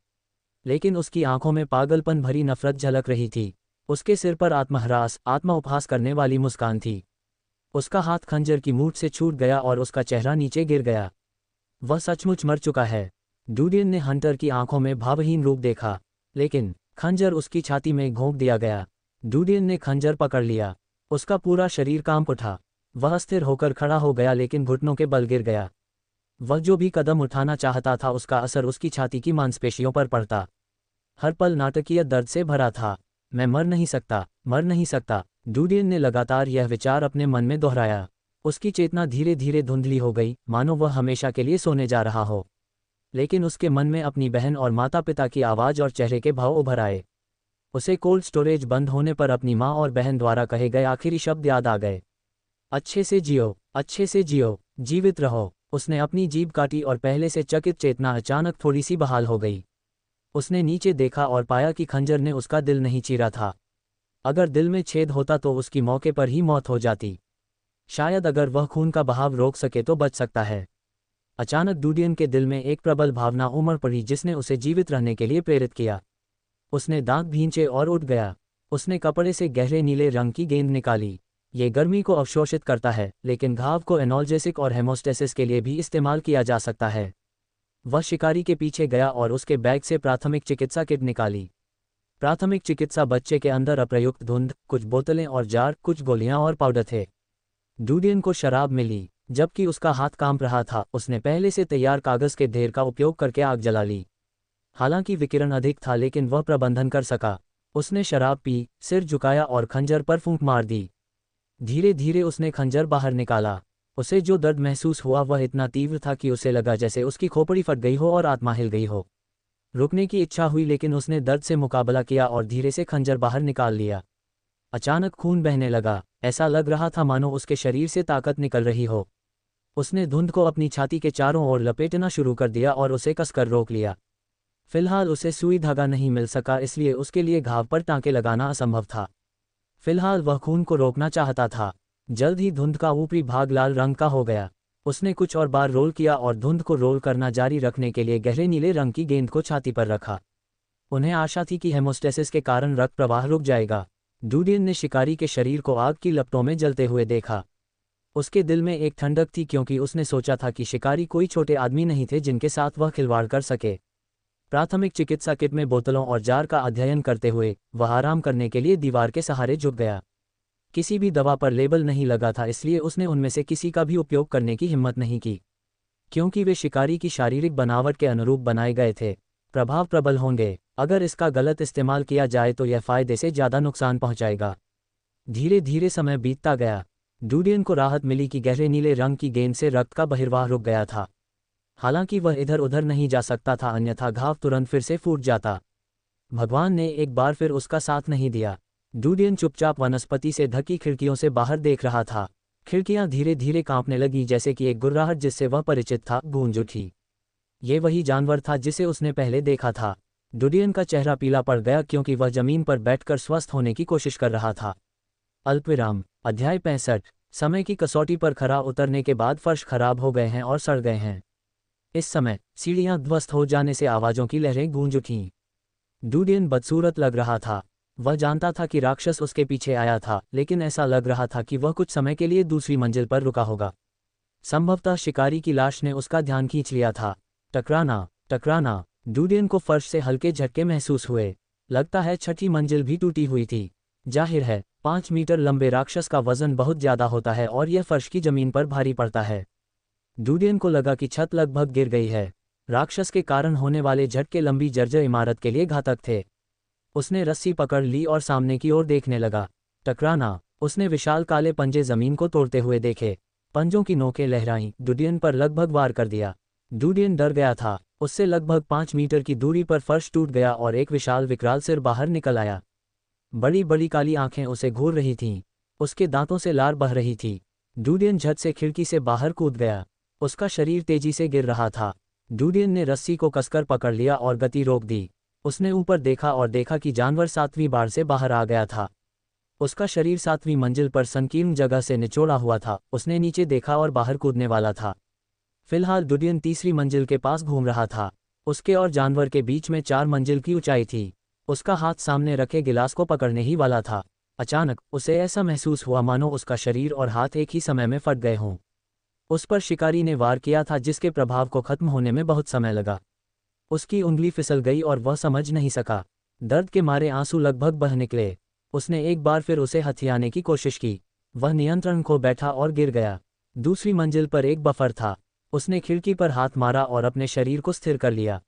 लेकिन उसकी आंखों में पागलपन भरी नफरत झलक रही थी। उसके सिर पर आत्महरास, आत्मा उपहास करने वाली मुस्कान थी। उसका हाथ खंजर की मूठ से छूट गया और उसका चेहरा नीचे गिर गया। वह सचमुच मर चुका है। डूडियन ने हंटर की आंखों में भावहीन रूप देखा, लेकिन खंजर उसकी छाती में घोंप दिया गया। डूडियन ने खंजर पकड़ लिया। उसका पूरा शरीर कांप उठा। वह स्थिर होकर खड़ा हो गया लेकिन घुटनों के बल गिर गया। वह जो भी कदम उठाना चाहता था उसका असर उसकी छाती की मांसपेशियों पर पड़ता। हर पल नाटकीय दर्द से भरा था। मैं मर नहीं सकता, मर नहीं सकता। डूडियन ने लगातार यह विचार अपने मन में दोहराया। उसकी चेतना धीरे धीरे धुंधली हो गई, मानो वह हमेशा के लिए सोने जा रहा हो। लेकिन उसके मन में अपनी बहन और माता पिता की आवाज़ और चेहरे के भाव उभर आए। उसे कोल्ड स्टोरेज बंद होने पर अपनी माँ और बहन द्वारा कहे गए आखिरी शब्द याद आ गए। अच्छे से जियो, अच्छे से जियो, जीवित रहो। उसने अपनी जीभ काटी और पहले से चकित चेतना अचानक थोड़ी सी बहाल हो गई। उसने नीचे देखा और पाया कि खंजर ने उसका दिल नहीं चीरा था। अगर दिल में छेद होता तो उसकी मौके पर ही मौत हो जाती। शायद अगर वह खून का बहाव रोक सके तो बच सकता है। अचानक डूडियन के दिल में एक प्रबल भावना उमड़ पड़ी जिसने उसे जीवित रहने के लिए प्रेरित किया। उसने दांत भींचे और उठ गया। उसने कपड़े से गहरे नीले रंग की गेंद निकाली। ये गर्मी को अवशोषित करता है, लेकिन घाव को एनाल्जेसिक और हेमोस्टेसिस के लिए भी इस्तेमाल किया जा सकता है। वह शिकारी के पीछे गया और उसके बैग से प्राथमिक चिकित्सा किट निकाली। प्राथमिक चिकित्सा बच्चे के अंदर अप्रयुक्त धुंध, कुछ बोतलें और जार, कुछ गोलियां और पाउडर थे। डूडियन को शराब मिली। जबकि उसका हाथ कांप रहा था, उसने पहले से तैयार कागज के ढेर का उपयोग करके आग जला ली। हालांकि विकिरण अधिक था लेकिन वह प्रबंधन कर सका। उसने शराब पी, सिर झुकाया और खंजर पर फूंक मार दी। धीरे धीरे उसने खंजर बाहर निकाला। उसे जो दर्द महसूस हुआ वह इतना तीव्र था कि उसे लगा जैसे उसकी खोपड़ी फट गई हो और आत्मा हिल गई हो। रुकने की इच्छा हुई लेकिन उसने दर्द से मुकाबला किया और धीरे से खंजर बाहर निकाल लिया। अचानक खून बहने लगा। ऐसा लग रहा था मानो उसके शरीर से ताकत निकल रही हो। उसने धुंध को अपनी छाती के चारों ओर लपेटना शुरू कर दिया और उसे कसकर रोक लिया। फिलहाल उसे सुई धागा नहीं मिल सका, इसलिए उसके लिए घाव पर टांके लगाना असंभव था। फिलहाल वह खून को रोकना चाहता था। जल्द ही धुंध का ऊपरी भाग लाल रंग का हो गया। उसने कुछ और बार रोल किया और धुंध को रोल करना जारी रखने के लिए गहरे नीले रंग की गेंद को छाती पर रखा। उन्हें आशा थी कि हेमोस्टेसिस के कारण रक्त प्रवाह रुक जाएगा। डूडियन ने शिकारी के शरीर को आग की लपटों में जलते हुए देखा। उसके दिल में एक ठंडक थी क्योंकि उसने सोचा था कि शिकारी कोई छोटे आदमी नहीं थे जिनके साथ वह खिलवाड़ कर सके। प्राथमिक चिकित्सा किट में बोतलों और जार का अध्ययन करते हुए वह आराम करने के लिए दीवार के सहारे झुक गया। किसी भी दवा पर लेबल नहीं लगा था, इसलिए उसने उनमें से किसी का भी उपयोग करने की हिम्मत नहीं की, क्योंकि वे शिकारी की शारीरिक बनावट के अनुरूप बनाए गए थे। प्रभाव प्रबल होंगे। अगर इसका गलत इस्तेमाल किया जाए तो यह फायदे से ज़्यादा नुकसान पहुंचाएगा। धीरे धीरे समय बीतता गया। डूडियन को राहत मिली कि गहरे नीले रंग की गेंद से रक्त का बहिर्वाह रुक गया था। हालांकि वह इधर उधर नहीं जा सकता था, अन्यथा घाव तुरंत फिर से फूट जाता। भगवान ने एक बार फिर उसका साथ नहीं दिया। डूडियन चुपचाप वनस्पति से ढकी खिड़कियों से बाहर देख रहा था। खिड़कियां धीरे धीरे कांपने लगीं, जैसे कि एक गुर्राहट जिससे वह परिचित था गूंज उठी। ये वही जानवर था जिसे उसने पहले देखा था। डूडियन का चेहरा पीला पड़ गया क्योंकि वह जमीन पर बैठकर स्वस्थ होने की कोशिश कर रहा था। अल्पविराम। अध्याय 65। समय की कसौटी पर खरा उतरने के बाद फर्श खराब हो गए हैं और सड़ गए हैं। इस समय सीढ़ियां ध्वस्त हो जाने से आवाज़ों की लहरें गूंज उठीं। डूडियन बदसूरत लग रहा था। वह जानता था कि राक्षस उसके पीछे आया था, लेकिन ऐसा लग रहा था कि वह कुछ समय के लिए दूसरी मंजिल पर रुका होगा। संभवतः शिकारी की लाश ने उसका ध्यान खींच लिया था। टकराना टकराना। डूडियन को फर्श से हल्के झटके महसूस हुए। लगता है छठी मंजिल भी टूटी हुई थी। जाहिर है 5 मीटर लंबे राक्षस का वजन बहुत ज्यादा होता है और यह फर्श की जमीन पर भारी पड़ता है। डूडियन को लगा कि छत लगभग गिर गई है। राक्षस के कारण होने वाले झटके लंबी जर्जर इमारत के लिए घातक थे। उसने रस्सी पकड़ ली और सामने की ओर देखने लगा। टकराना। उसने विशाल काले पंजे जमीन को तोड़ते हुए देखे। पंजों की नोकें लहराईं, डूडियन पर लगभग वार कर दिया। डूडियन डर गया था। उससे लगभग 5 मीटर की दूरी पर फर्श टूट गया और एक विशाल विकराल सिर बाहर निकल आया। बड़ी बड़ी काली आंखें उसे घूर रही थीं। उसके दांतों से लार बह रही थी। डूडियन झट से खिड़की से बाहर कूद गया। उसका शरीर तेजी से गिर रहा था। डूडियन ने रस्सी को कसकर पकड़ लिया और गति रोक दी। उसने ऊपर देखा और देखा कि जानवर 7वीं बार से बाहर आ गया था। उसका शरीर 7वीं मंजिल पर संकीर्ण जगह से निचोड़ा हुआ था। उसने नीचे देखा और बाहर कूदने वाला था। फिलहाल डूडियन 3री मंजिल के पास घूम रहा था। उसके और जानवर के बीच में 4 मंजिल की ऊंचाई थी। उसका हाथ सामने रखे गिलास को पकड़ने ही वाला था। अचानक उसे ऐसा महसूस हुआ मानो उसका शरीर और हाथ एक ही समय में फट गए हों। उस पर शिकारी ने वार किया था, जिसके प्रभाव को खत्म होने में बहुत समय लगा। उसकी उंगली फिसल गई और वह समझ नहीं सका। दर्द के मारे आंसू लगभग बह निकले। उसने एक बार फिर उसे हथियाने की कोशिश की। वह नियंत्रण खो बैठा और गिर गया। दूसरी मंजिल पर एक बफर था। उसने खिड़की पर हाथ मारा और अपने शरीर को स्थिर कर लिया।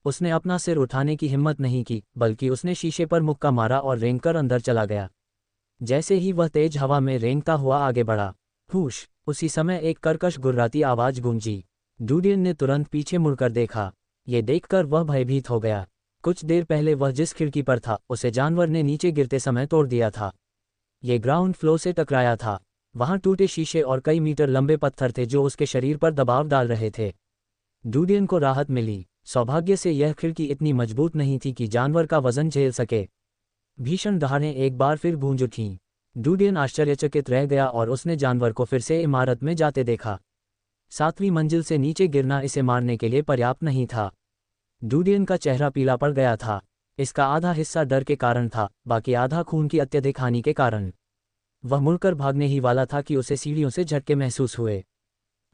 उसने अपना सिर उठाने की हिम्मत नहीं की, बल्कि उसने शीशे पर मुक्का मारा और रेंगकर अंदर चला गया। जैसे ही वह तेज हवा में रेंगता हुआ आगे बढ़ा, हुश! उसी समय एक कर्कश गुर्राती आवाज गूंजी। डूडियन ने तुरंत पीछे मुड़कर देखा। ये देखकर वह भयभीत हो गया। कुछ देर पहले वह जिस खिड़की पर था, उसे जानवर ने नीचे गिरते समय तोड़ दिया था। ये ग्राउंड फ्लोर से टकराया था। वहां टूटे शीशे और कई मीटर लंबे पत्थर थे जो उसके शरीर पर दबाव डाल रहे थे। डूडियन को राहत मिली। सौभाग्य से यह खिड़की इतनी मजबूत नहीं थी कि जानवर का वजन झेल सके। भीषण दहाड़ें एक बार फिर गूंज उठीं। डूडियन आश्चर्यचकित रह गया और उसने जानवर को फिर से इमारत में जाते देखा। 7वीं मंजिल से नीचे गिरना इसे मारने के लिए पर्याप्त नहीं था। डूडियन का चेहरा पीला पड़ गया था। इसका आधा हिस्सा डर के कारण था, बाकी आधा खून की अत्यधिक हानि के कारण। वह मुड़कर भागने ही वाला था कि उसे सीढ़ियों से झटके महसूस हुए।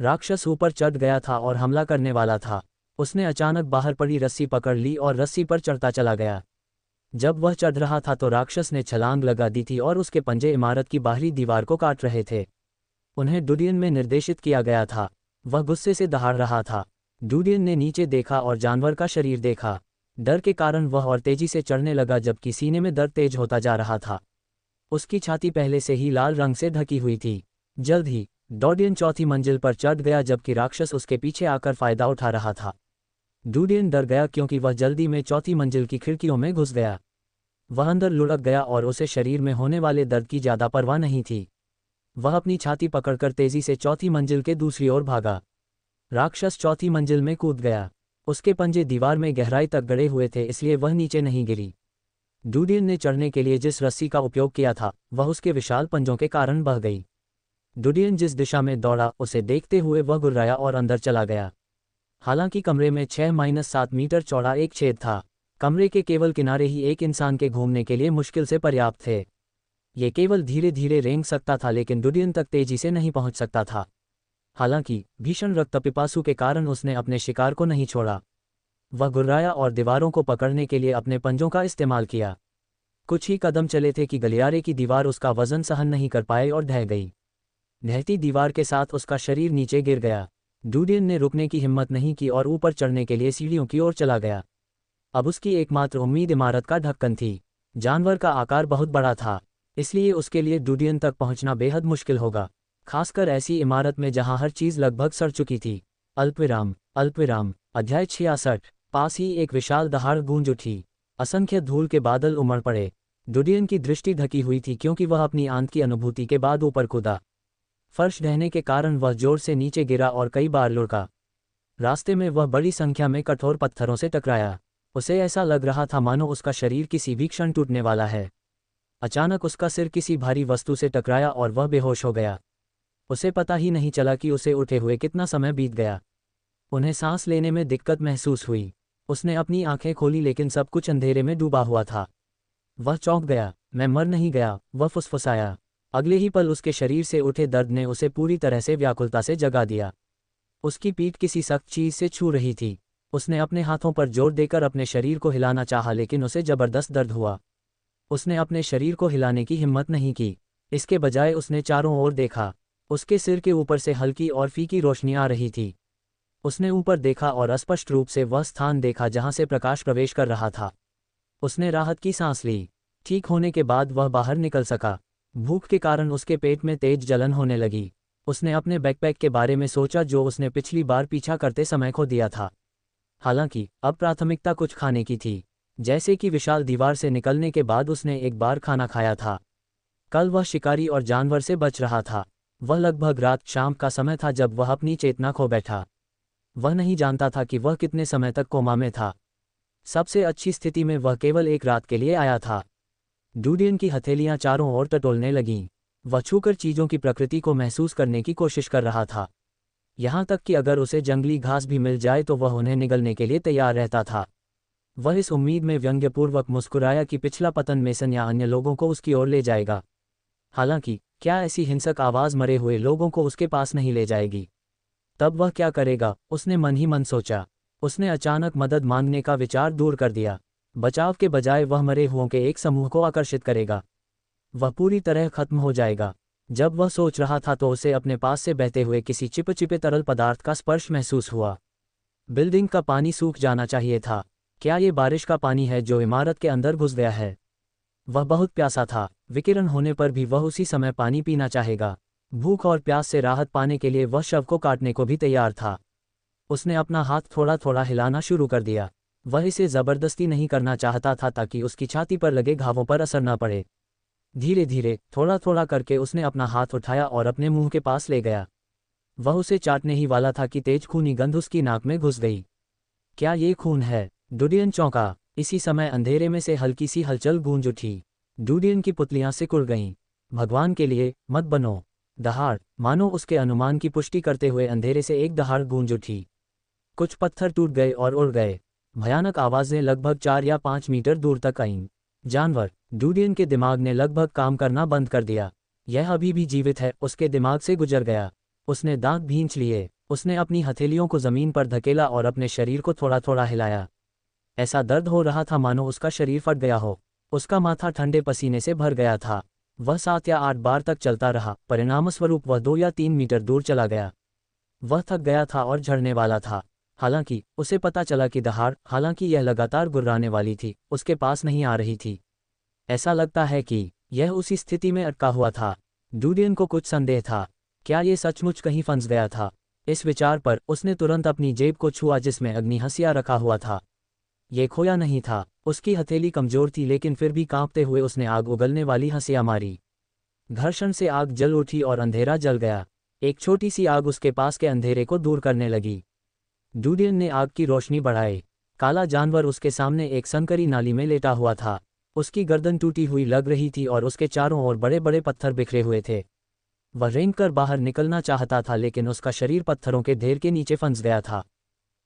राक्षस ऊपर चढ़ गया था और हमला करने वाला था। उसने अचानक बाहर पड़ी रस्सी पकड़ ली और रस्सी पर चढ़ता चला गया। जब वह चढ़ रहा था तो राक्षस ने छलांग लगा दी थी और उसके पंजे इमारत की बाहरी दीवार को काट रहे थे। उन्हें डूडियन में निर्देशित किया गया था। वह गुस्से से दहाड़ रहा था। डूडियन ने नीचे देखा और जानवर का शरीर देखा। डर के कारण वह और तेजी से चढ़ने लगा, जबकि सीने में दर्द तेज होता जा रहा था। उसकी छाती पहले से ही लाल रंग से ढकी हुई थी। जल्द ही डूडियन 4थी मंजिल पर चढ़ गया, जबकि राक्षस उसके पीछे आकर फायदा उठा रहा था। डूडियन डर गया क्योंकि वह जल्दी में 4थी मंजिल की खिड़कियों में घुस गया। वह अंदर लुढ़क गया और उसे शरीर में होने वाले दर्द की ज्यादा परवाह नहीं थी। वह अपनी छाती पकड़कर तेजी से 4थी मंजिल के दूसरी ओर भागा। राक्षस 4थी मंजिल में कूद गया। उसके पंजे दीवार में गहराई तक गड़े हुए थे, इसलिए वह नीचे नहीं गिरी। डूडियन ने चढ़ने के लिए जिस रस्सी का उपयोग किया था, वह उसके विशाल पंजों के कारण बह गई। डुडियन जिस दिशा में दौड़ा उसे देखते हुए वह गुर्राया और अंदर चला गया। हालांकि कमरे में 6-7 मीटर चौड़ा एक छेद था। कमरे के केवल किनारे ही एक इंसान के घूमने के लिए मुश्किल से पर्याप्त थे। ये केवल धीरे धीरे रेंग सकता था, लेकिन डुडियन तक तेजी से नहीं पहुंच सकता था। हालांकि भीषण रक्तपिपासु के कारण उसने अपने शिकार को नहीं छोड़ा। वह गुर्राया और दीवारों को पकड़ने के लिए अपने पंजों का इस्तेमाल किया। कुछ ही कदम चले थे कि गलियारे की दीवार उसका वजन सहन नहीं कर पाए और ढह गई। ढहती दीवार के साथ उसका शरीर नीचे गिर गया। डुडियन ने रुकने की हिम्मत नहीं की और ऊपर चढ़ने के लिए सीढ़ियों की ओर चला गया। अब उसकी एकमात्र उम्मीद इमारत का ढक्कन थी। जानवर का आकार बहुत बड़ा था, इसलिए उसके लिए डुडियन तक पहुंचना बेहद मुश्किल होगा, खासकर ऐसी इमारत में जहां हर चीज लगभग सड़ चुकी थी। अल्पविराम अल्पविराम। अध्याय 66। पास ही एक विशाल दहाड़ गूंज उठी। असंख्य धूल के बादल उमड़ पड़े। डुडियन की दृष्टि ढकी हुई थी क्योंकि वह अपनी आंत की अनुभूति के बाद ऊपर कूदा। फर्श ढहने के कारण वह जोर से नीचे गिरा और कई बार लुढ़का। रास्ते में वह बड़ी संख्या में कठोर पत्थरों से टकराया। उसे ऐसा लग रहा था मानो उसका शरीर किसी भी क्षण टूटने वाला है। अचानक उसका सिर किसी भारी वस्तु से टकराया और वह बेहोश हो गया। उसे पता ही नहीं चला कि उसे उठे हुए कितना समय बीत गया। उन्हें सांस लेने में दिक्कत महसूस हुई। उसने अपनी आंखें खोली, लेकिन सब कुछ अंधेरे में डूबा हुआ था। वह चौंक गया। मैं मर नहीं गया, वह फुसफुसाया। अगले ही पल उसके शरीर से उठे दर्द ने उसे पूरी तरह से व्याकुलता से जगा दिया। उसकी पीठ किसी सख्त चीज से छू रही थी। उसने अपने हाथों पर जोर देकर अपने शरीर को हिलाना चाहा, लेकिन उसे जबरदस्त दर्द हुआ। उसने अपने शरीर को हिलाने की हिम्मत नहीं की। इसके बजाय उसने चारों ओर देखा। उसके सिर के ऊपर से हल्की और फीकी रोशनी आ रही थी। उसने ऊपर देखा और स्पष्ट रूप से वह स्थान देखा जहां से प्रकाश प्रवेश कर रहा था। उसने राहत की सांस ली। ठीक होने के बाद वह बाहर निकल सका। भूख के कारण उसके पेट में तेज जलन होने लगी। उसने अपने बैकपैक के बारे में सोचा जो उसने पिछली बार पीछा करते समय खो दिया था। हालांकि अब प्राथमिकता कुछ खाने की थी। जैसे कि विशाल दीवार से निकलने के बाद उसने एक बार खाना खाया था। कल वह शिकारी और जानवर से बच रहा था। वह लगभग रात शाम का समय था जब वह अपनी चेतना खो बैठा। वह नहीं जानता था कि वह कितने समय तक कोमा में था। सबसे अच्छी स्थिति में वह केवल एक रात के लिए आया था। डुडियन की हथेलियां चारों ओर टटोलने लगीं। वह छूकर चीजों की प्रकृति को महसूस करने की कोशिश कर रहा था। यहां तक कि अगर उसे जंगली घास भी मिल जाए तो वह उन्हें निगलने के लिए तैयार रहता था। वह इस उम्मीद में व्यंग्यपूर्वक मुस्कुराया कि पिछला पतन मेसन या अन्य लोगों को उसकी ओर ले जाएगा। हालांकि क्या ऐसी हिंसक आवाज मरे हुए लोगों को उसके पास नहीं ले जाएगी? तब वह क्या करेगा, उसने मन ही मन सोचा। उसने अचानक मदद मांगने का विचार दूर कर दिया। बचाव के बजाय वह मरे हुओं के एक समूह को आकर्षित करेगा। वह पूरी तरह खत्म हो जाएगा। जब वह सोच रहा था तो उसे अपने पास से बहते हुए किसी चिपचिपे तरल पदार्थ का स्पर्श महसूस हुआ। बिल्डिंग का पानी सूख जाना चाहिए था। क्या ये बारिश का पानी है जो इमारत के अंदर घुस गया है? वह बहुत प्यासा था। विकिरण होने पर भी वह उसी समय पानी पीना चाहेगा। भूख और प्यास से राहत पाने के लिए वह शव को काटने को भी तैयार था। उसने अपना हाथ थोड़ा थोड़ा हिलाना शुरू कर दिया। वह इसे जबरदस्ती नहीं करना चाहता था ताकि उसकी छाती पर लगे घावों पर असर न पड़े। धीरे धीरे थोड़ा थोड़ा करके उसने अपना हाथ उठाया और अपने मुंह के पास ले गया। वह उसे चाटने ही वाला था कि तेज खूनी गंध उसकी नाक में घुस गई। क्या ये खून है? डुडियन चौंका। इसी समय अंधेरे में से हल्की सी हलचल गूंज उठी। डुडियन की पुतलियां सिकुड़ गईं। भगवान के लिए मत बनो। दहाड़, मानो उसके अनुमान की पुष्टि करते हुए अंधेरे से एक दहाड़ गूंज उठी। कुछ पत्थर टूट गए और उड़ गए। भयानक आवाजें लगभग 4 या 5 मीटर दूर तक आईं। जानवर। डुडियन के दिमाग ने लगभग काम करना बंद कर दिया। यह अभी भी जीवित है, उसके दिमाग से गुजर गया। उसने दांत भींच लिए। उसने अपनी हथेलियों को जमीन पर धकेला और अपने शरीर को थोड़ा थोड़ा हिलाया। ऐसा दर्द हो रहा था मानो उसका शरीर फट गया हो। उसका माथा ठंडे पसीने से भर गया था। वह 7 या 8 बार तक चलता रहा। परिणामस्वरूप वह 2 या 3 मीटर दूर चला गया। वह थक गया था और झड़ने वाला था। हालांकि उसे पता चला कि दहाड़, हालांकि यह लगातार गुर्राने वाली थी, उसके पास नहीं आ रही थी। ऐसा लगता है कि यह उसी स्थिति में अटका हुआ था। डुडियन को कुछ संदेह था। क्या ये सचमुच कहीं फंस गया था? इस विचार पर उसने तुरंत अपनी जेब को छुआ जिसमें अग्नि हंसिया रखा हुआ था। ये खोया नहीं था। उसकी हथेली कमजोर थी, लेकिन फिर भी कांपते हुए उसने आग उगलने वाली हंसिया मारी। घर्षण से आग जल उठी और अंधेरा जल गया। एक छोटी सी आग उसके पास के अंधेरे को दूर करने लगी। डुडियन ने आग की रोशनी बढ़ाई। काला जानवर उसके सामने एक संकरी नाली में लेटा हुआ था। उसकी गर्दन टूटी हुई लग रही थी और उसके चारों ओर बड़े बड़े पत्थर बिखरे हुए थे। वह रेंगकर बाहर निकलना चाहता था, लेकिन उसका शरीर पत्थरों के ढेर के नीचे फंस गया था।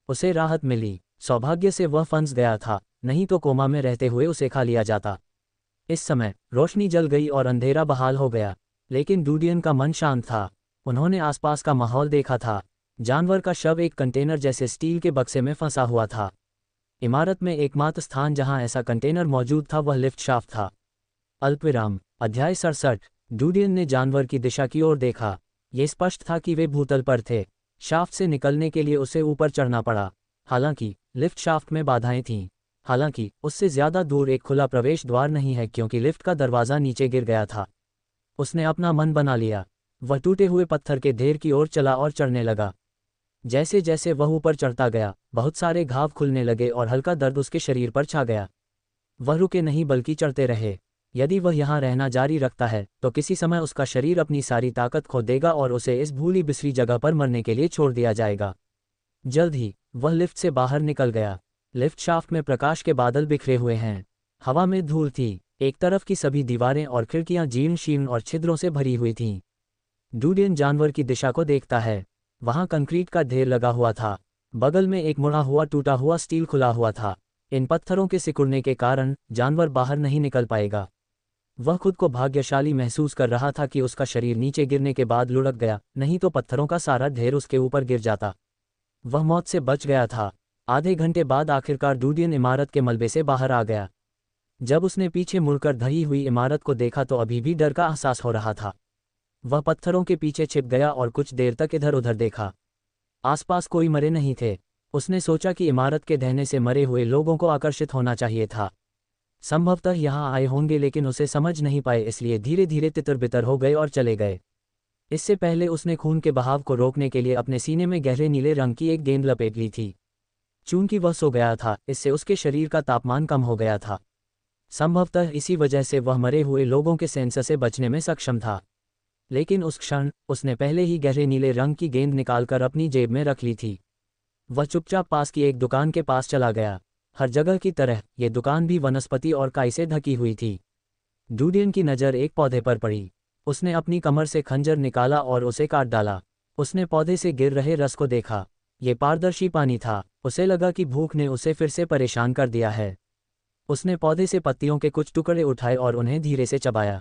उसे राहत मिली। सौभाग्य से वह फंस गया था, नहीं तो कोमा में रहते हुए उसे खा लिया जाता। इस समय रोशनी जल गई और अंधेरा बहाल हो गया, लेकिन डूडियन का मन शांत था। उन्होंने आसपास का माहौल देखा था। जानवर का शव एक कंटेनर जैसे स्टील के बक्से में फंसा हुआ था। इमारत में एकमात्र स्थान जहां ऐसा कंटेनर मौजूद था वह लिफ्ट शाफ्ट था। अल्पविराम। अध्याय 67। डूडियन ने जानवर की दिशा की ओर देखा। ये स्पष्ट था कि वे भूतल पर थे। शाफ्ट से निकलने के लिए उसे ऊपर चढ़ना पड़ा। हालांकि लिफ्ट शाफ्ट में बाधाएं थीं। हालांकि उससे ज्यादा दूर एक खुला प्रवेश द्वार नहीं है, क्योंकि लिफ्ट का दरवाज़ा नीचे गिर गया था। उसने अपना मन बना लिया। वह टूटे हुए पत्थर के ढेर की ओर चला और चढ़ने लगा। जैसे जैसे वह ऊपर चढ़ता गया, बहुत सारे घाव खुलने लगे और हल्का दर्द उसके शरीर पर छा गया। वह रुके नहीं, बल्कि चढ़ते रहे। यदि वह यहाँ रहना जारी रखता है तो किसी समय उसका शरीर अपनी सारी ताकत खो देगा और उसे इस भूली बिसरी जगह पर मरने के लिए छोड़ दिया जाएगा। जल्द ही वह लिफ्ट से बाहर निकल गया। लिफ्ट शाफ्ट में प्रकाश के बादल बिखरे हुए हैं। हवा में धूल थी। एक तरफ की सभी दीवारें और खिड़कियां जीर्ण शीर्ण और छिद्रों से भरी हुई थीं। डूडियन जानवर की दिशा को देखता है। वहां कंक्रीट का ढेर लगा हुआ था। बगल में एक मुड़ा हुआ टूटा हुआ स्टील खुला हुआ था। इन पत्थरों के सिकुड़ने के कारण जानवर बाहर नहीं निकल पाएगा। वह खुद को भाग्यशाली महसूस कर रहा था कि उसका शरीर नीचे गिरने के बाद लुढ़क गया, नहीं तो पत्थरों का सारा ढेर उसके ऊपर गिर जाता। वह मौत से बच गया था। आधे घंटे बाद आखिरकार डूडियन इमारत के मलबे से बाहर आ गया। जब उसने पीछे मुड़कर ढही हुई इमारत को देखा तो अभी भी डर का एहसास हो रहा था। वह पत्थरों के पीछे छिप गया और कुछ देर तक इधर उधर देखा। आसपास कोई मरे नहीं थे। उसने सोचा कि इमारत के ढहने से मरे हुए लोगों को आकर्षित होना चाहिए था। संभवतः यहाँ आए होंगे, लेकिन उसे समझ नहीं पाए, इसलिए धीरे धीरे तितर बितर हो गए और चले गए। इससे पहले उसने खून के बहाव को रोकने के लिए अपने सीने में गहरे नीले रंग की एक गेंद लपेट ली थी। चूंकि वह सो गया था, इससे उसके शरीर का तापमान कम हो गया था। संभवतः इसी वजह से वह मरे हुए लोगों के सेंसर से बचने में सक्षम था। लेकिन उस क्षण उसने पहले ही गहरे नीले रंग की गेंद निकालकर अपनी जेब में रख ली थी। वह चुपचाप पास की एक दुकान के पास चला गया। हर जगह की तरह ये दुकान भी वनस्पति और काई से ढकी हुई थी। डूडियन की नज़र एक पौधे पर पड़ी। उसने अपनी कमर से खंजर निकाला और उसे काट डाला। उसने पौधे से गिर रहे रस को देखा। ये पारदर्शी पानी था। उसे लगा कि भूख ने उसे फिर से परेशान कर दिया है। उसने पौधे से पत्तियों के कुछ टुकड़े उठाए और उन्हें धीरे से चबाया।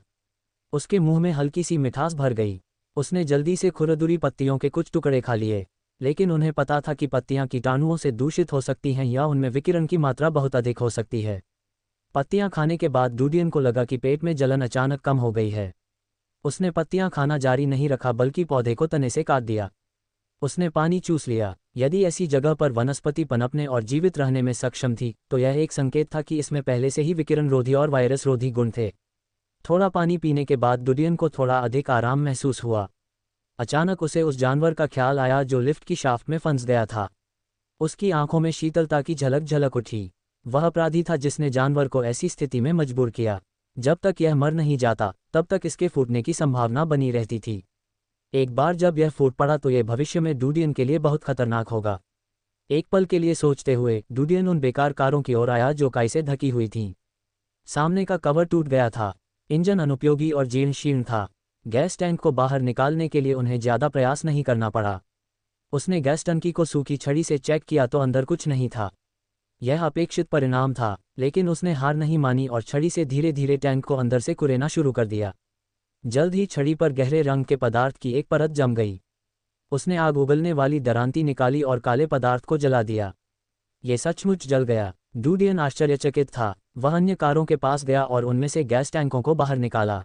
उसके मुंह में हल्की सी मिठास भर गई। उसने जल्दी से खुरदुरी पत्तियों के कुछ टुकड़े खा लिए, लेकिन उन्हें पता था कि पत्तियां कीटाणुओं से दूषित हो सकती हैं या उनमें विकिरण की मात्रा बहुत अधिक हो सकती है। पत्तियां खाने के बाद डूडियन को लगा कि पेट में जलन अचानक कम हो गई है। उसने पत्तियां खाना जारी नहीं रखा, बल्कि पौधे को तने से काट दिया। उसने पानी चूस लिया। यदि ऐसी जगह पर वनस्पति पनपने और जीवित रहने में सक्षम थी, तो यह एक संकेत था कि इसमें पहले से ही विकिरण रोधी और वायरस रोधी गुण थे। थोड़ा पानी पीने के बाद डूडियन को थोड़ा अधिक आराम महसूस हुआ। अचानक उसे उस जानवर का ख्याल आया जो लिफ्ट की शाफ्ट में फंस गया था। उसकी आंखों में शीतलता की झलक झलक उठी। वह अपराधी था जिसने जानवर को ऐसी स्थिति में मजबूर किया। जब तक यह मर नहीं जाता, तब तक इसके फूटने की संभावना बनी रहती थी। एक बार जब यह फूट पड़ा तो यह भविष्य में डूडियन के लिए बहुत खतरनाक होगा। एक पल के लिए सोचते हुए डूडियन उन बेकार कारों की ओर आया जो काई से ढकी हुई थीं। सामने का कवर टूट गया था। इंजन अनुपयोगी और जीर्ण शीर्ण था। गैस टैंक को बाहर निकालने के लिए उन्हें ज्यादा प्रयास नहीं करना पड़ा। उसने गैस टंकी को सूखी छड़ी से चेक किया तो अंदर कुछ नहीं था। यह अपेक्षित परिणाम था, लेकिन उसने हार नहीं मानी और छड़ी से धीरे धीरे टैंक को अंदर से कुरेना शुरू कर दिया। जल्द ही छड़ी पर गहरे रंग के पदार्थ की एक परत जम गई। उसने आग उगलने वाली दरांती निकाली और काले पदार्थ को जला दिया। ये सचमुच जल गया। डूडियन आश्चर्यचकित था। वह अन्य कारों के पास गया और उनमें से गैस टैंकों को बाहर निकाला।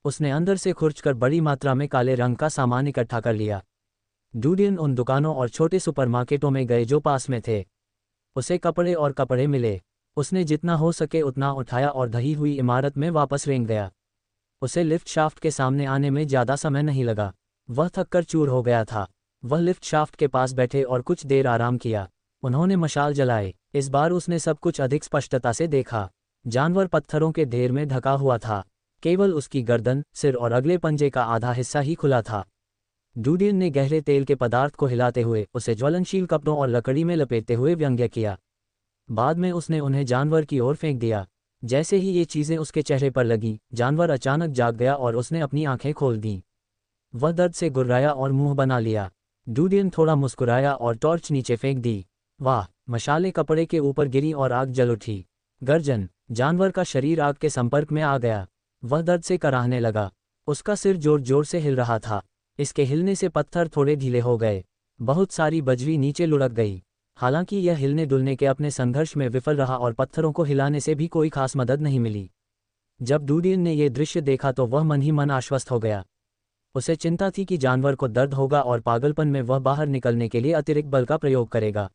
उसने अंदर से खुरचकर बड़ी मात्रा में काले रंग का सामान इकट्ठा कर लिया। डूडियन उन दुकानों और छोटे सुपरमार्केटों में गए जो पास में थे। उसे कपड़े और कपड़े मिले। उसने जितना हो सके उतना उठाया और ढही हुई इमारत में वापस रेंग गया। उसे लिफ्ट शाफ्ट के सामने आने में ज़्यादा समय नहीं लगा। वह थककर चूर हो गया था। वह लिफ्ट शाफ्ट के पास बैठे और कुछ देर आराम किया। उन्होंने मशाल जलाए। इस बार उसने सब कुछ अधिक स्पष्टता से देखा। जानवर पत्थरों के ढेर में ढका हुआ था। केवल उसकी गर्दन, सिर और अगले पंजे का आधा हिस्सा ही खुला था। डूडियन ने गहरे तेल के पदार्थ को हिलाते हुए उसे ज्वलनशील कपड़ों और लकड़ी में लपेटते हुए व्यंग्य किया। बाद में उसने उन्हें जानवर की ओर फेंक दिया। जैसे ही ये चीज़ें उसके चेहरे पर लगीं, जानवर अचानक जाग गया और उसने अपनी आंखें खोल दीं। वह दर्द से गुर्राया और मुंह बना लिया। डूडियन थोड़ा मुस्कुराया और टॉर्च नीचे फेंक दी। वाह! मशाले कपड़े के ऊपर गिरी और आग जल उठी। गर्जन! जानवर का शरीर आग के संपर्क में आ गया। वह दर्द से कराहने लगा। उसका सिर जोर जोर से हिल रहा था। इसके हिलने से पत्थर थोड़े ढीले हो गए। बहुत सारी बजरी नीचे लुढ़क गई। हालांकि यह हिलने डुलने के अपने संघर्ष में विफल रहा और पत्थरों को हिलाने से भी कोई खास मदद नहीं मिली। जब डूडियन ने यह दृश्य देखा तो वह मन ही मन आश्वस्त हो गया। उसे चिंता थी कि जानवर को दर्द होगा और पागलपन में वह बाहर निकलने के लिए अतिरिक्त बल का प्रयोग करेगा।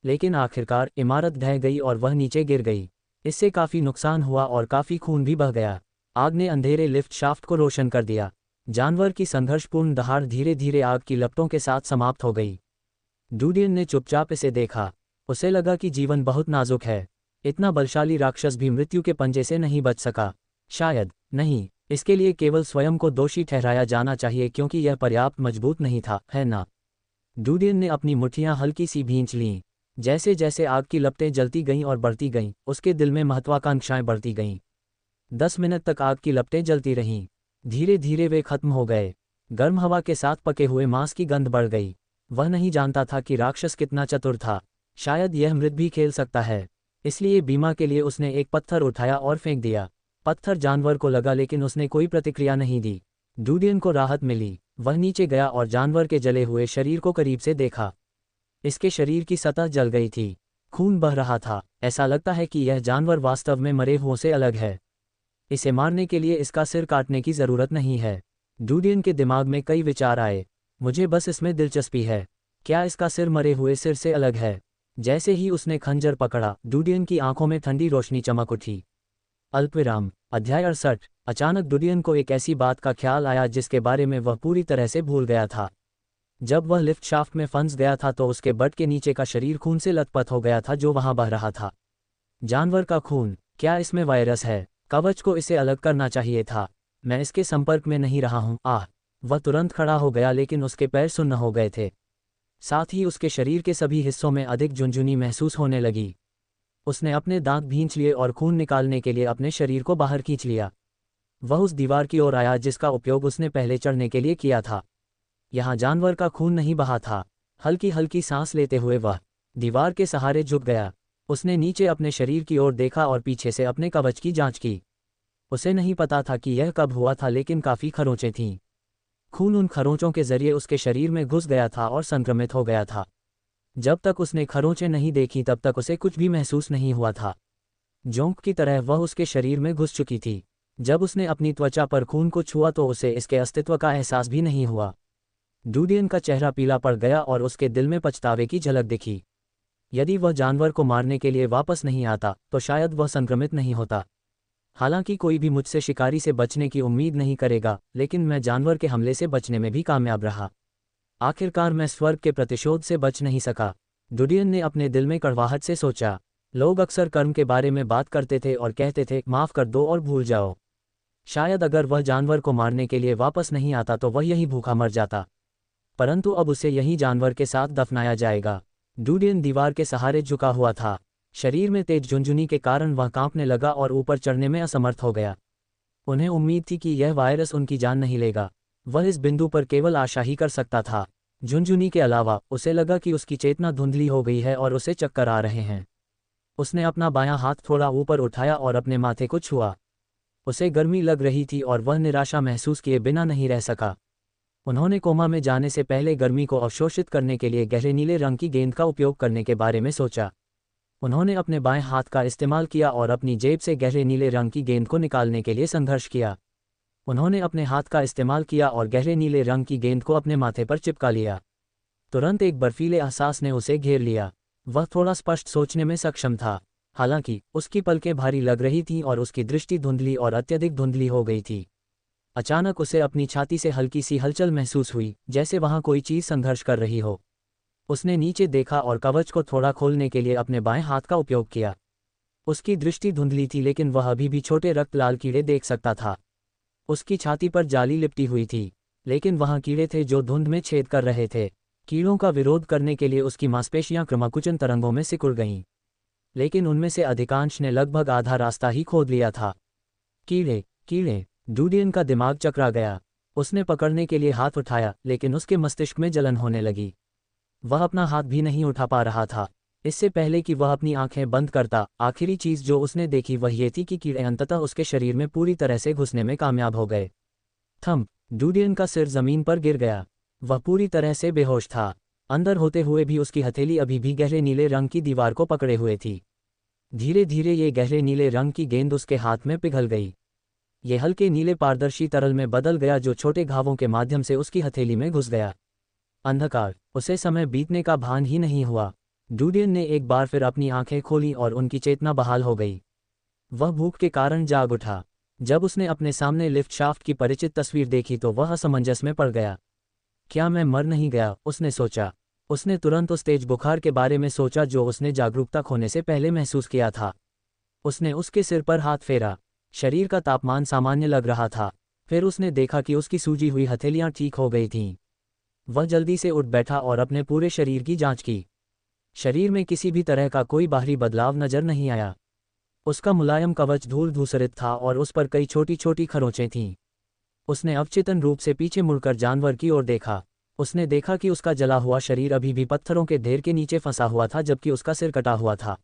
लेकिन आखिरकार इमारत ढह गई और वह नीचे गिर गई। इससे काफ़ी नुकसान हुआ और काफ़ी खून भी बह गया। आग ने अंधेरे लिफ्ट शाफ्ट को रोशन कर दिया। जानवर की संघर्षपूर्ण दहाड़ धीरे धीरे आग की लपटों के साथ समाप्त हो गई। डूडियन ने चुपचाप इसे देखा। उसे लगा कि जीवन बहुत नाजुक है। इतना बलशाली राक्षस भी मृत्यु के पंजे से नहीं बच सका। शायद नहीं, इसके लिए केवल स्वयं को दोषी ठहराया जाना चाहिए क्योंकि यह पर्याप्त मजबूत नहीं था, है ना? डूडियन ने अपनी मुट्ठियां हल्की सी भींच लीं। जैसे जैसे आग की लपटें जलती गईं और बढ़ती गईं, उसके दिल में महत्वाकांक्षाएं बढ़ती गईं। 10 मिनट तक आग की लपटें जलती रहीं। धीरे धीरे वे खत्म हो गए। गर्म हवा के साथ पके हुए मांस की गंध बढ़ गई। वह नहीं जानता था कि राक्षस कितना चतुर था। शायद यह मृत भी खेल सकता है। इसलिए बीमा के लिए उसने एक पत्थर उठाया और फेंक दिया। पत्थर जानवर को लगा लेकिन उसने कोई प्रतिक्रिया नहीं दी। डूडियन को राहत मिली। वह नीचे गया और जानवर के जले हुए शरीर को करीब से देखा। इसके शरीर की सतह जल गई थी। खून बह रहा था। ऐसा लगता है कि यह जानवर वास्तव में मरे हुओं से अलग है। इसे मारने के लिए इसका सिर काटने की जरूरत नहीं है। डूडियन के दिमाग में कई विचार आए। मुझे बस इसमें दिलचस्पी है। क्या इसका सिर मरे हुए सिर से अलग है? जैसे ही उसने खंजर पकड़ा, डूडियन की आंखों में ठंडी रोशनी चमक उठी। अल्पविराम। अध्याय 68। अचानक डूडियन को एक ऐसी बात का ख्याल आया जिसके बारे में वह पूरी तरह से भूल गया था। जब वह लिफ्ट शाफ्ट में फंस गया था तो उसके बट के नीचे का शरीर खून से लथपथ हो गया था जो वहां बह रहा था। जानवर का खून। क्या इसमें वायरस है? कवच को इसे अलग करना चाहिए था। मैं इसके संपर्क में नहीं रहा हूं। आह! वह तुरंत खड़ा हो गया लेकिन उसके पैर सुन्न हो गए थे। साथ ही उसके शरीर के सभी हिस्सों में अधिक झुनझुनी महसूस होने लगी। उसने अपने दांत भींच लिए और खून निकालने के लिए अपने शरीर को बाहर खींच लिया। वह उस दीवार की ओर आया जिसका उपयोग उसने पहले चढ़ने के लिए किया था। यहाँ जानवर का खून नहीं बहा था। हल्की हल्की सांस लेते हुए वह दीवार के सहारे झुक गया। उसने नीचे अपने शरीर की ओर देखा और पीछे से अपने कवच की जांच की। उसे नहीं पता था कि यह कब हुआ था लेकिन काफ़ी खरोंचें थीं। खून उन खरोंचों के जरिए उसके शरीर में घुस गया था और संक्रमित हो गया था। जब तक उसने खरोंचें नहीं देखी तब तक उसे कुछ भी महसूस नहीं हुआ था। जोंक की तरह वह उसके शरीर में घुस चुकी थी। जब उसने अपनी त्वचा पर खून को छुआ तो उसे इसके अस्तित्व का एहसास भी नहीं हुआ। डूडियन का चेहरा पीला पड़ गया और उसके दिल में पछतावे की झलक दिखी। यदि वह जानवर को मारने के लिए वापस नहीं आता तो शायद वह संक्रमित नहीं होता। हालांकि कोई भी मुझसे शिकारी से बचने की उम्मीद नहीं करेगा, लेकिन मैं जानवर के हमले से बचने में भी कामयाब रहा। आखिरकार मैं स्वर्ग के प्रतिशोध से बच नहीं सका। डूडियन ने अपने दिल में कड़वाहट से सोचा। लोग अक्सर कर्म के बारे में बात करते थे और कहते थे माफ़ कर दो और भूल जाओ। शायद अगर वह जानवर को मारने के लिए वापस नहीं आता तो वह यहीं भूखा मर जाता। परंतु अब उसे यहीं जानवर के साथ दफनाया जाएगा। डूडियन दीवार के सहारे झुका हुआ था। शरीर में तेज झुनझुनी के कारण वह कांपने लगा और ऊपर चढ़ने में असमर्थ हो गया। उन्हें उम्मीद थी कि यह वायरस उनकी जान नहीं लेगा। वह इस बिंदु पर केवल आशा ही कर सकता था। झुनझुनी के अलावा उसे लगा कि उसकी चेतना धुंधली हो गई है और उसे चक्कर आ रहे हैं। उसने अपना बायां हाथ थोड़ा ऊपर उठाया और अपने माथे को छुआ। उसे गर्मी लग रही थी और वह निराशा महसूस किए बिना नहीं रह सका। उन्होंने कोमा में जाने से पहले गर्मी को अवशोषित करने के लिए गहरे नीले रंग की गेंद का उपयोग करने के बारे में सोचा। उन्होंने अपने बाएं हाथ का इस्तेमाल किया और अपनी जेब से गहरे नीले रंग की गेंद को निकालने के लिए संघर्ष किया। उन्होंने अपने हाथ का इस्तेमाल किया और गहरे नीले रंग की गेंद को अपने माथे पर चिपका लिया। तुरंत एक बर्फीले एहसास ने उसे घेर लिया। वह थोड़ा स्पष्ट सोचने में सक्षम था। हालांकि उसकी पलकें भारी लग रही थीं और उसकी दृष्टि धुंधली और अत्यधिक धुंधली हो गई थी। अचानक उसे अपनी छाती से हल्की सी हलचल महसूस हुई, जैसे वहां कोई चीज़ संघर्ष कर रही हो। उसने नीचे देखा और कवच को थोड़ा खोलने के लिए अपने बाएं हाथ का उपयोग किया। उसकी दृष्टि धुंधली थी लेकिन वह अभी भी छोटे रक्त लाल कीड़े देख सकता था। उसकी छाती पर जाली लिपटी हुई थी, लेकिन वहां कीड़े थे जो धुंध में छेद कर रहे थे। कीड़ों का विरोध करने के लिए उसकी मांसपेशियां क्रमाकुचन तरंगों में सिकुड़ गईं, लेकिन उनमें से अधिकांश ने लगभग आधा रास्ता ही खोद लिया था। कीड़े कीड़े! डूडियन का दिमाग चकरा गया। उसने पकड़ने के लिए हाथ उठाया, लेकिन उसके मस्तिष्क में जलन होने लगी। वह अपना हाथ भी नहीं उठा पा रहा था। इससे पहले कि वह अपनी आंखें बंद करता, आखिरी चीज जो उसने देखी वह ये थी कि कीड़े अंततः उसके शरीर में पूरी तरह से घुसने में कामयाब हो गए। थम। डूडियन का सिर जमीन पर गिर गया। वह पूरी तरह से बेहोश था। अंदर होते हुए भी उसकी हथेली अभी भी गहरे नीले रंग की दीवार को पकड़े हुए थी। धीरे धीरे ये गहरे नीले रंग की गेंद उसके हाथ में पिघल गई। ये हल्के नीले पारदर्शी तरल में बदल गया जो छोटे घावों के माध्यम से उसकी हथेली में घुस गया। अंधकार। उसे समय बीतने का भान ही नहीं हुआ। डूडियन ने एक बार फिर अपनी आंखें खोलीं और उनकी चेतना बहाल हो गई। वह भूख के कारण जाग उठा। जब उसने अपने सामने लिफ्ट शाफ्ट की परिचित तस्वीर देखी तो वह असमंजस में पड़ गया। क्या मैं मर नहीं गया, उसने सोचा। उसने तुरंत उस तेज बुखार के बारे में सोचा जो उसने जागरूकता खोने से पहले महसूस किया था। उसने उसके सिर पर हाथ फेरा। शरीर का तापमान सामान्य लग रहा था। फिर उसने देखा कि उसकी सूजी हुई हथेलियां ठीक हो गई थीं। वह जल्दी से उठ बैठा और अपने पूरे शरीर की जांच की। शरीर में किसी भी तरह का कोई बाहरी बदलाव नजर नहीं आया। उसका मुलायम कवच धूल धूसरित था और उस पर कई छोटी छोटी खरोंचें थीं। उसने अवचेतन रूप से पीछे मुड़कर जानवर की ओर देखा। उसने देखा कि उसका जला हुआ शरीर अभी भी पत्थरों के ढेर के नीचे फंसा हुआ था जबकि उसका सिर कटा हुआ था।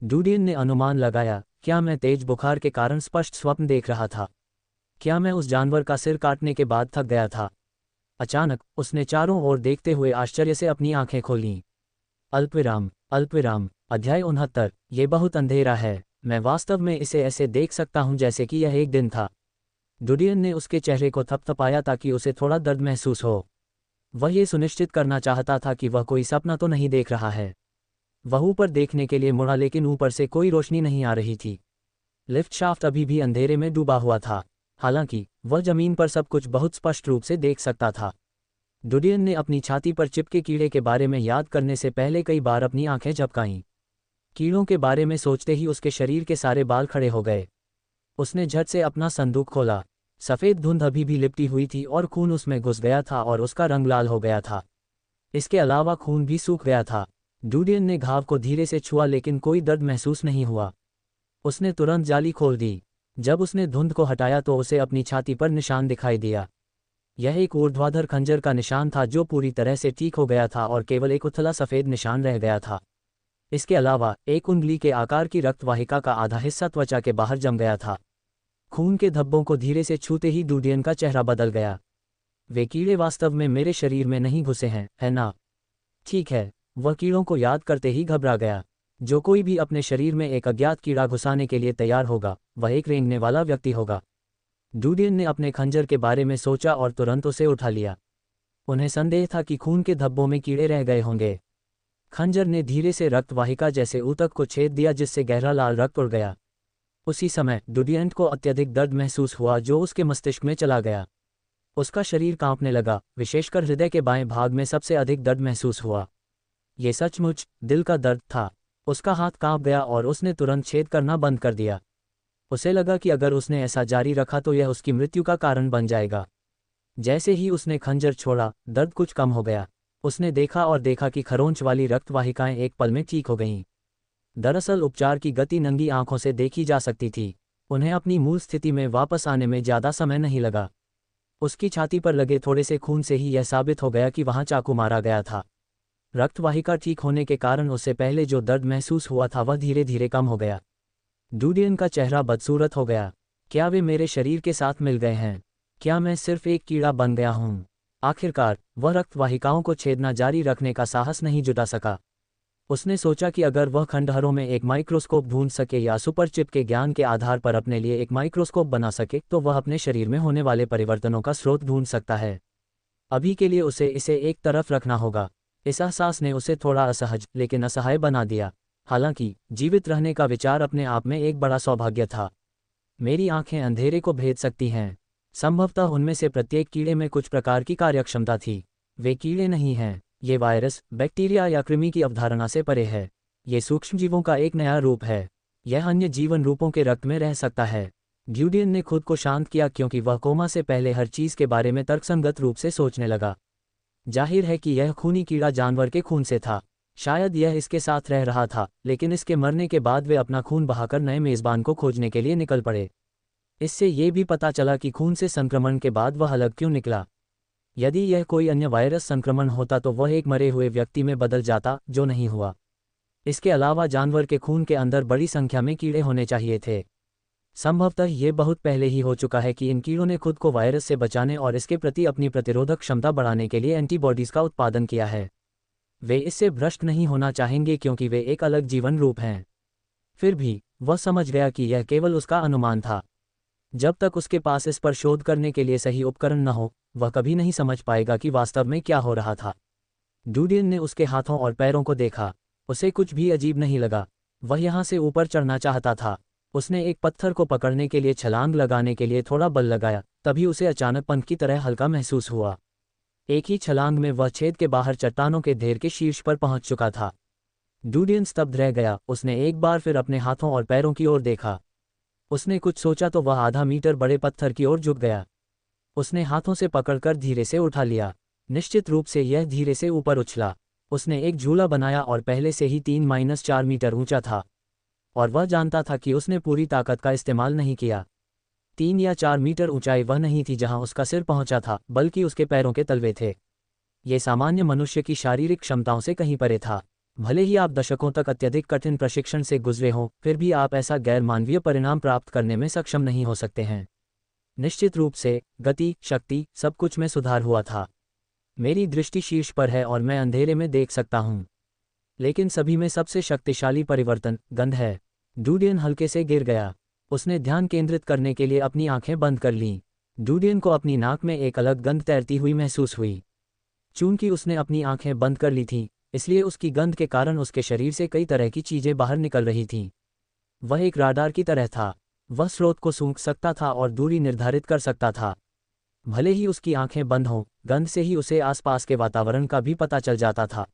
डूडियन ने अनुमान लगाया, क्या मैं तेज बुखार के कारण स्पष्ट स्वप्न देख रहा था? क्या मैं उस जानवर का सिर काटने के बाद थक गया था? अचानक उसने चारों ओर देखते हुए आश्चर्य से अपनी आंखें खोलीं। अल्पविराम। अल्पविराम। अध्याय 69। ये बहुत अंधेरा है। मैं वास्तव में इसे ऐसे देख सकता हूं जैसे कि यह एक दिन था। डूडियन ने उसके चेहरे को थपथपाया ताकि उसे थोड़ा दर्द महसूस हो। वह ये सुनिश्चित करना चाहता था कि वह कोई सपना तो नहीं देख रहा है। वह ऊपर देखने के लिए मुड़ा लेकिन ऊपर से कोई रोशनी नहीं आ रही थी। लिफ्ट शाफ्ट अभी भी अंधेरे में डूबा हुआ था। हालांकि वह जमीन पर सब कुछ बहुत स्पष्ट रूप से देख सकता था। डूडियन ने अपनी छाती पर चिपके कीड़े के बारे में याद करने से पहले कई बार अपनी आंखें झपकाईं। कीड़ों के बारे में सोचते ही उसके शरीर के सारे बाल खड़े हो गए। उसने झट से अपना संदूक खोला। सफ़ेद धुंध अभी भी लिपटी हुई थी और खून उसमें घुस गया था और उसका रंग लाल हो गया था। इसके अलावा खून भी सूख गया था। डूडियन ने घाव को धीरे से छुआ लेकिन कोई दर्द महसूस नहीं हुआ। उसने तुरंत जाली खोल दी। जब उसने धुंध को हटाया तो उसे अपनी छाती पर निशान दिखाई दिया। यह एक ऊर्ध्वाधर खंजर का निशान था जो पूरी तरह से ठीक हो गया था और केवल एक उथला सफ़ेद निशान रह गया था। इसके अलावा एक उंगली के आकार की रक्तवाहिका का आधा हिस्सा त्वचा के बाहर जम गया था। खून के धब्बों को धीरे से छूते ही डूडियन का चेहरा बदल गया। वे कीड़े वास्तव में मेरे शरीर में नहीं घुसे हैं, है ना? ठीक है। वह कीड़ों को याद करते ही घबरा गया। जो कोई भी अपने शरीर में एक अज्ञात कीड़ा घुसाने के लिए तैयार होगा, वह एक रेंगने वाला व्यक्ति होगा। डूडियन ने अपने खंजर के बारे में सोचा और तुरंत उसे उठा लिया। उन्हें संदेह था कि खून के धब्बों में कीड़े रह गए होंगे। खंजर ने धीरे से रक्तवाहिका जैसे ऊतक को छेद दिया जिससे गहरा लाल रक्त उड़ गया। उसी समय डूडियन को अत्यधिक दर्द महसूस हुआ जो उसके मस्तिष्क में चला गया। उसका शरीर कांपने लगा, विशेषकर हृदय के बाएं भाग में सबसे अधिक दर्द महसूस हुआ। ये सचमुच दिल का दर्द था। उसका हाथ कांप गया और उसने तुरंत छेद करना बंद कर दिया। उसे लगा कि अगर उसने ऐसा जारी रखा तो यह उसकी मृत्यु का कारण बन जाएगा। जैसे ही उसने खंजर छोड़ा, दर्द कुछ कम हो गया। उसने देखा कि खरोंच वाली रक्तवाहिकाएं एक पल में ठीक हो गईं। दरअसल उपचार की गति नंगी आंखों से देखी जा सकती थी। उन्हें अपनी मूल स्थिति में वापस आने में ज़्यादा समय नहीं लगा। उसकी छाती पर लगे थोड़े से खून से ही यह साबित हो गया कि वहां चाकू मारा गया था। रक्तवाहिका ठीक होने के कारण उससे पहले जो दर्द महसूस हुआ था वह धीरे धीरे कम हो गया। डूडियन का चेहरा बदसूरत हो गया। क्या वे मेरे शरीर के साथ मिल गए हैं? क्या मैं सिर्फ एक कीड़ा बन गया हूँ? आखिरकार वह रक्तवाहिकाओं को छेदना जारी रखने का साहस नहीं जुटा सका। उसने सोचा कि अगर वह खंडहरों में एक माइक्रोस्कोप ढूंढ सके या सुपरचिप के ज्ञान के आधार पर अपने लिए एक माइक्रोस्कोप बना सके तो वह अपने शरीर में होने वाले परिवर्तनों का स्रोत ढूंढ सकता है। अभी के लिए उसे इसे एक तरफ रखना होगा। इस एहसास ने उसे थोड़ा असहज लेकिन असहाय बना दिया। हालांकि जीवित रहने का विचार अपने आप में एक बड़ा सौभाग्य था। मेरी आंखें अंधेरे को भेद सकती हैं। संभवतः उनमें से प्रत्येक कीड़े में कुछ प्रकार की कार्यक्षमता थी। वे कीड़े नहीं हैं। ये वायरस, बैक्टीरिया या कृमि की अवधारणा से परे है। ये सूक्ष्मजीवों का एक नया रूप है। यह अन्य जीवन रूपों के रक्त में रह सकता है। ड्यूडियन ने खुद को शांत किया क्योंकि वह कोमा से पहले हर चीज़ के बारे में तर्कसंगत रूप से सोचने लगा। जाहिर है कि यह खूनी कीड़ा जानवर के खून से था। शायद यह इसके साथ रह रहा था, लेकिन इसके मरने के बाद वे अपना खून बहाकर नए मेज़बान को खोजने के लिए निकल पड़े। इससे ये भी पता चला कि खून से संक्रमण के बाद वह अलग क्यों निकला। यदि यह कोई अन्य वायरस संक्रमण होता तो वह एक मरे हुए व्यक्ति में बदल जाता, जो नहीं हुआ। इसके अलावा जानवर के खून के अंदर बड़ी संख्या में कीड़े होने चाहिए थे। संभवतः ये बहुत पहले ही हो चुका है कि इन कीड़ों ने खुद को वायरस से बचाने और इसके प्रति अपनी प्रतिरोधक क्षमता बढ़ाने के लिए एंटीबॉडीज़ का उत्पादन किया है। वे इससे भ्रष्ट नहीं होना चाहेंगे क्योंकि वे एक अलग जीवन रूप हैं। फिर भी वह समझ गया कि यह केवल उसका अनुमान था। जब तक उसके पास इस पर शोध करने के लिए सही उपकरण न हो, वह कभी नहीं समझ पाएगा कि वास्तव में क्या हो रहा था। डूडियन ने उसके हाथों और पैरों को देखा। उसे कुछ भी अजीब नहीं लगा। वह यहाँ से ऊपर चढ़ना चाहता था। उसने एक पत्थर को पकड़ने के लिए छलांग लगाने के लिए थोड़ा बल लगाया, तभी उसे अचानक पंख की तरह हल्का महसूस हुआ। एक ही छलांग में वह छेद के बाहर चट्टानों के ढेर के शीर्ष पर पहुंच चुका था। डूडियन स्तब्ध रह गया। उसने एक बार फिर अपने हाथों और पैरों की ओर देखा। उसने कुछ सोचा तो वह आधा मीटर बड़े पत्थर की ओर झुक गया। उसने हाथों से पकड़कर धीरे से उठा लिया। निश्चित रूप से यह धीरे से ऊपर उछला। उसने एक झूला बनाया और पहले से ही 3-4 मीटर ऊंचा था, और वह जानता था कि उसने पूरी ताकत का इस्तेमाल नहीं किया। 3 या 4 मीटर ऊंचाई वह नहीं थी जहां उसका सिर पहुंचा था, बल्कि उसके पैरों के तलवे थे। ये सामान्य मनुष्य की शारीरिक क्षमताओं से कहीं परे था। भले ही आप दशकों तक अत्यधिक कठिन प्रशिक्षण से गुजरे हों, फिर भी आप ऐसा गैर मानवीय परिणाम प्राप्त करने में सक्षम नहीं हो सकते हैं। निश्चित रूप से गति, शक्ति, सब कुछ में सुधार हुआ था। मेरी दृष्टि शीर्ष पर है और मैं अंधेरे में देख सकता हूँ। लेकिन सभी में सबसे शक्तिशाली परिवर्तन गंध है। डूडियन हल्के से गिर गया। उसने ध्यान केंद्रित करने के लिए अपनी आंखें बंद कर लीं। डूडियन को अपनी नाक में एक अलग गंध तैरती हुई महसूस हुई। चूंकि उसने अपनी आंखें बंद कर ली थीं, इसलिए उसकी गंध के कारण उसके शरीर से कई तरह की चीजें बाहर निकल रही थीं। वह एक राडार की तरह था। वह स्रोत को सूंघ सकता था और दूरी निर्धारित कर सकता था। भले ही उसकी आंखें बंद हों, गंध से ही उसे आसपास के वातावरण का भी पता चल जाता था।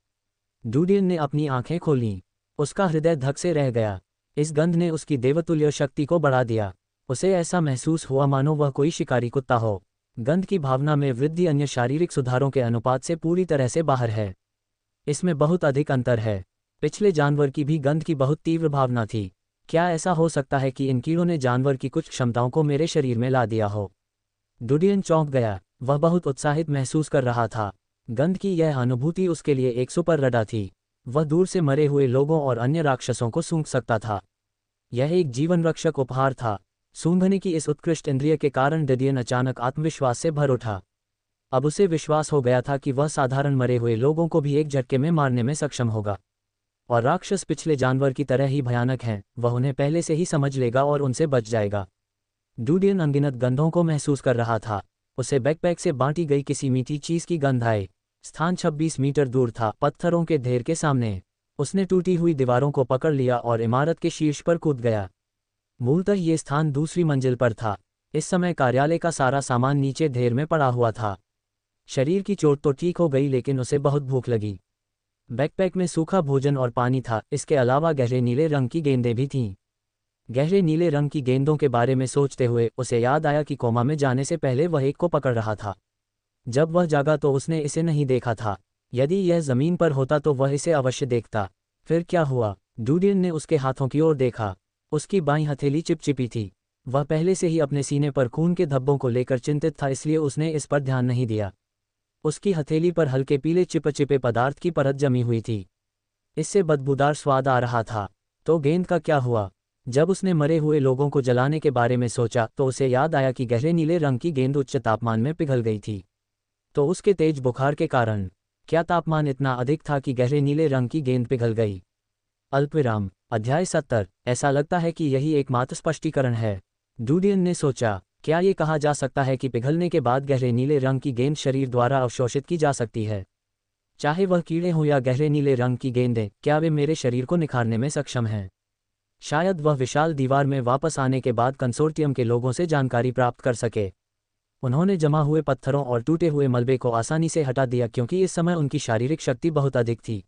डूडियन ने अपनी आंखें खोलीं। उसका हृदय धक से रह गया। इस गंध ने उसकी देवतुल्य शक्ति को बढ़ा दिया। उसे ऐसा महसूस हुआ मानो वह कोई शिकारी कुत्ता हो। गंध की भावना में वृद्धि अन्य शारीरिक सुधारों के अनुपात से पूरी तरह से बाहर है। इसमें बहुत अधिक अंतर है। पिछले जानवर की भी गंध की बहुत तीव्र भावना थी। क्या ऐसा हो सकता है कि इन कीड़ों ने जानवर की कुछ क्षमताओं को मेरे शरीर में ला दिया हो? डूडियन चौंक गया। वह बहुत उत्साहित महसूस कर रहा था। गंध की यह अनुभूति उसके लिए एक सुपर रडा थी। वह दूर से मरे हुए लोगों और अन्य राक्षसों को सूंघ सकता था। यह एक जीवन रक्षक उपहार था। सूंघने की इस उत्कृष्ट इंद्रिय के कारण डूडियन अचानक आत्मविश्वास से भर उठा। अब उसे विश्वास हो गया था कि वह साधारण मरे हुए लोगों को भी एक झटके में मारने में सक्षम होगा। और राक्षस पिछले जानवर की तरह ही भयानक हैं, वह उन्हें पहले से ही समझ लेगा और उनसे बच जाएगा। डूडियन अनगिनत गंधों को महसूस कर रहा था। उसे बैकपैक से बांटी गई किसी मीठी चीज की गंध आई। स्थान 26 मीटर दूर था, पत्थरों के ढेर के सामने। उसने टूटी हुई दीवारों को पकड़ लिया और इमारत के शीर्ष पर कूद गया। मूलतः ये स्थान दूसरी मंजिल पर था। इस समय कार्यालय का सारा सामान नीचे ढेर में पड़ा हुआ था। शरीर की चोट तो ठीक हो गई, लेकिन उसे बहुत भूख लगी। बैकपैक में सूखा भोजन और पानी था। इसके अलावा गहरे नीले रंग की गेंदें भी थीं। गहरे नीले रंग की गेंदों के बारे में सोचते हुए उसे याद आया कि कोमा में जाने से पहले वह एक को पकड़ रहा था। जब वह जागा तो उसने इसे नहीं देखा था। यदि यह जमीन पर होता तो वह इसे अवश्य देखता। फिर क्या हुआ? डूडियन ने उसके हाथों की ओर देखा। उसकी बाईं हथेली चिपचिपी थी। वह पहले से ही अपने सीने पर खून के धब्बों को लेकर चिंतित था, इसलिए उसने इस पर ध्यान नहीं दिया। उसकी हथेली पर हल्के पीले चिपचिपे पदार्थ की परत जमी हुई थी। इससे बदबूदार स्वाद आ रहा था। तो गेंद का क्या हुआ? जब उसने मरे हुए लोगों को जलाने के बारे में सोचा तो उसे याद आया कि गहरे नीले रंग की गेंद उच्च तापमान में पिघल गई थी। तो उसके तेज बुखार के कारण क्या तापमान इतना अधिक था कि गहरे नीले रंग की गेंद पिघल गई? अल्पविराम। अध्याय 70। ऐसा लगता है कि यही एकमात्र स्पष्टीकरण है, डूडियन ने सोचा। क्या ये कहा जा सकता है कि पिघलने के बाद गहरे नीले रंग की गेंद शरीर द्वारा अवशोषित की जा सकती है? चाहे वह कीड़े हों या गहरे नीले रंग की गेंदें, क्या वे मेरे शरीर को निखारने में सक्षम हैं? शायद वह विशाल दीवार में वापस आने के बाद कंसोर्टियम के लोगों से जानकारी प्राप्त कर सके। उन्होंने जमा हुए पत्थरों और टूटे हुए मलबे को आसानी से हटा दिया क्योंकि इस समय उनकी शारीरिक शक्ति बहुत अधिक थी।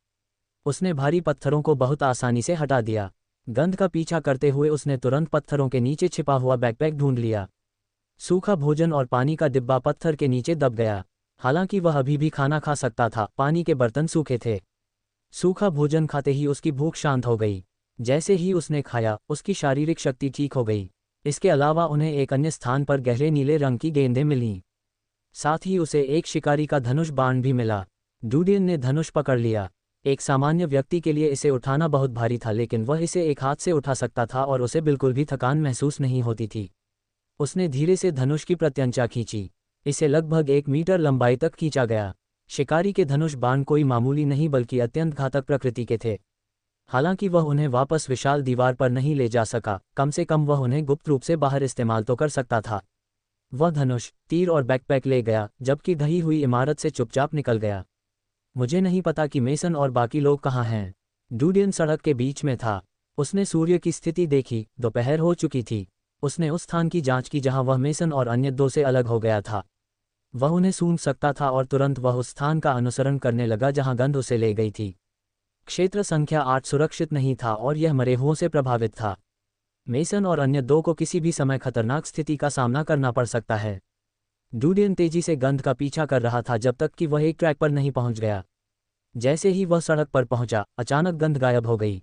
उसने भारी पत्थरों को बहुत आसानी से हटा दिया। गंध का पीछा करते हुए उसने तुरंत पत्थरों के नीचे छिपा हुआ बैकपैक ढूंढ लिया। सूखा भोजन और पानी का डिब्बा पत्थर के नीचे दब गया। हालांकि वह अभी भी खाना खा सकता था, पानी के बर्तन सूखे थे। सूखा भोजन खाते ही उसकी भूख शांत हो गई। जैसे ही उसने खाया, उसकी शारीरिक शक्ति ठीक हो गई। इसके अलावा उन्हें एक अन्य स्थान पर गहरे नीले रंग की गेंदें मिलीं। साथ ही उसे एक शिकारी का धनुष बाण भी मिला। डूडियन ने धनुष पकड़ लिया। एक सामान्य व्यक्ति के लिए इसे उठाना बहुत भारी था, लेकिन वह इसे एक हाथ से उठा सकता था और उसे बिल्कुल भी थकान महसूस नहीं होती थी। उसने धीरे से धनुष की प्रत्यंचा खींची। इसे लगभग 1 मीटर लंबाई तक खींचा गया। शिकारी के धनुष बाण कोई मामूली नहीं बल्कि अत्यंत घातक प्रकृति के थे। हालांकि वह उन्हें वापस विशाल दीवार पर नहीं ले जा सका, कम से कम वह उन्हें गुप्त रूप से बाहर इस्तेमाल तो कर सकता था। वह धनुष, तीर और बैकपैक ले गया, जबकि ढही हुई इमारत से चुपचाप निकल गया। मुझे नहीं पता कि मेसन और बाकी लोग कहाँ हैं। डूडियन सड़क के बीच में था। उसने सूर्य की स्थिति देखी, दोपहर हो चुकी थी। उसने उस स्थान की जांच की जहां वह मेसन और अन्य 2 से अलग हो गया था। वह उन्हें सूंघ सकता था और तुरंत वह उस स्थान का अनुसरण करने लगा जहां गंध उसे ले गई थी। क्षेत्र संख्या 8 सुरक्षित नहीं था और यह मरे हुओं से प्रभावित था। मेसन और अन्य 2 को किसी भी समय खतरनाक स्थिति का सामना करना पड़ सकता है। डूडियन तेजी से गंध का पीछा कर रहा था जब तक कि वह एक ट्रैक पर नहीं पहुंच गया। जैसे ही वह सड़क पर पहुंचा, अचानक गंध गायब हो गई।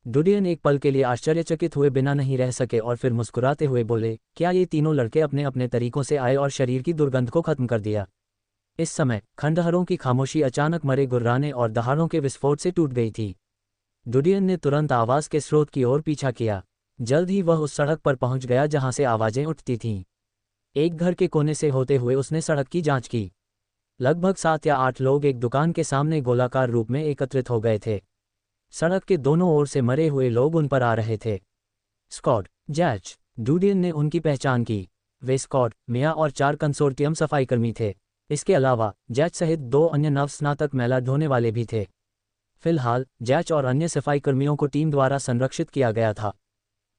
डूडियन एक पल के लिए आश्चर्यचकित हुए बिना नहीं रह सके और फिर मुस्कुराते हुए बोले, क्या ये तीनों लड़के अपने अपने तरीकों से आए और शरीर की दुर्गंध को खत्म कर दिया? इस समय खंडहरों की खामोशी अचानक मरे गुर्राने और दहाड़ों के विस्फोट से टूट गई थी। डूडियन ने तुरंत आवाज के स्रोत की ओर पीछा किया। जल्द ही वह उस सड़क पर पहुंच गया जहां से आवाजें उठती थीं। एक घर के कोने से होते हुए उसने सड़क की जांच की। लगभग 7 या 8 लोग एक दुकान के सामने गोलाकार रूप में एकत्रित हो गए थे। सड़क के दोनों ओर से मरे हुए लोग उन पर आ रहे थे। स्कॉट, जैच, डूडियन ने उनकी पहचान की। वे स्कॉट, मिया और 4 कंसोर्टियम सफाईकर्मी थे। इसके अलावा जैच सहित 2 अन्य नवस्नातक मैला ढोने वाले भी थे। फिलहाल जैच और अन्य सफाईकर्मियों को टीम द्वारा संरक्षित किया गया था।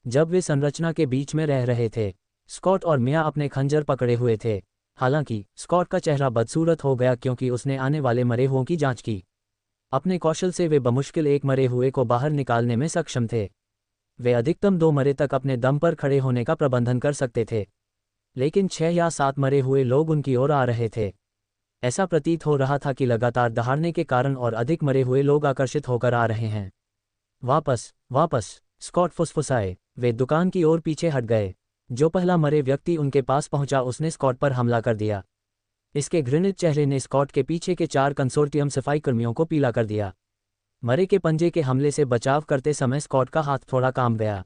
जब वे संरचना के बीच में रह रहे थे, स्कॉट और मिया अपने खंजर पकड़े हुए थे। हालांकि स्कॉट का चेहरा बदसूरत हो गया क्योंकि उसने आने वाले मरे हुओं की जांच की। अपने कौशल से वे बमुश्किल एक मरे हुए को बाहर निकालने में सक्षम थे। वे अधिकतम 2 मरे तक अपने दम पर खड़े होने का प्रबंधन कर सकते थे, लेकिन 6 या 7 मरे हुए लोग उनकी ओर आ रहे थे। ऐसा प्रतीत हो रहा था कि लगातार दहाड़ने के कारण और अधिक मरे हुए लोग आकर्षित होकर आ रहे हैं। वापस, वापस, स्कॉट फुसफुसाए। वे दुकान की ओर पीछे हट गए। जो पहला मरे व्यक्ति उनके पास पहुंचा उसने स्कॉट पर हमला कर दिया। इसके घृणित चेहरे ने स्कॉट के पीछे के 4 कंसोर्टियम सफाईकर्मियों को पीला कर दिया। मरे के पंजे के हमले से बचाव करते समय स्कॉट का हाथ थोड़ा काम गया।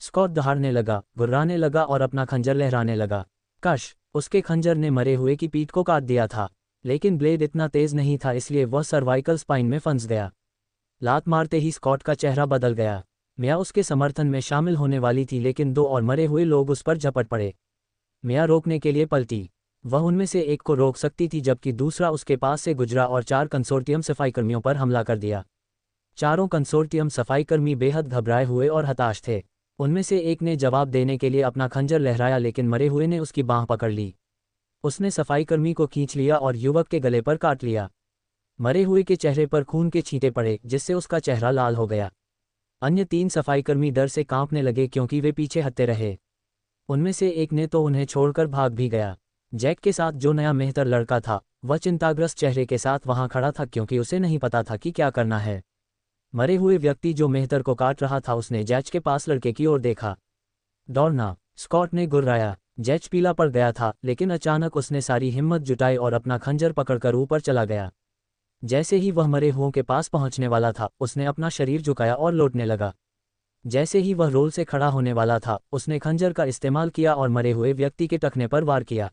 स्कॉट दहाड़ने लगा, गुर्राने लगा और अपना खंजर लहराने लगा। कश, उसके खंजर ने मरे हुए की पीठ को काट दिया था, लेकिन ब्लेड इतना तेज नहीं था, इसलिए वह सर्वाइकल स्पाइन में फंस गया। लात मारते ही स्कॉट का चेहरा बदल गया। मिया उसके समर्थन में शामिल होने वाली थी, लेकिन 2 और मरे हुए लोग उस पर झपट पड़े। मिया रोकने के लिए पलटी। वह उनमें से एक को रोक सकती थी जबकि दूसरा उसके पास से गुजरा और 4 कंसोर्टियम सफाईकर्मियों पर हमला कर दिया। चारों कंसोर्टियम सफाईकर्मी बेहद घबराए हुए और हताश थे। उनमें से एक ने जवाब देने के लिए अपना खंजर लहराया, लेकिन मरे हुए ने उसकी बांह पकड़ ली। उसने सफाईकर्मी को खींच लिया और युवक के गले पर काट लिया। मरे हुए के चेहरे पर खून के छींटे पड़े, जिससे उसका चेहरा लाल हो गया। अन्य 3 सफाईकर्मी डर से कांपने लगे क्योंकि वे पीछे हटते रहे। उनमें से एक ने तो उन्हें छोड़कर भाग भी गया। जैक के साथ जो नया मेहतर लड़का था, वह चिंताग्रस्त चेहरे के साथ वहां खड़ा था क्योंकि उसे नहीं पता था कि क्या करना है। मरे हुए व्यक्ति जो मेहतर को काट रहा था उसने जैच के पास लड़के की ओर देखा। दौड़ना, स्कॉट ने गुर्राया। जैच पीला पड़ गया था, लेकिन अचानक उसने सारी हिम्मत जुटाई और अपना खंजर पकड़कर ऊपर चला गया। जैसे ही वह मरे हुओं के पास पहुंचने वाला था, उसने अपना शरीर झुकाया और लौटने लगा। जैसे ही वह रोल से खड़ा होने वाला था, उसने खंजर का इस्तेमाल किया और मरे हुए व्यक्ति के टखने पर वार किया।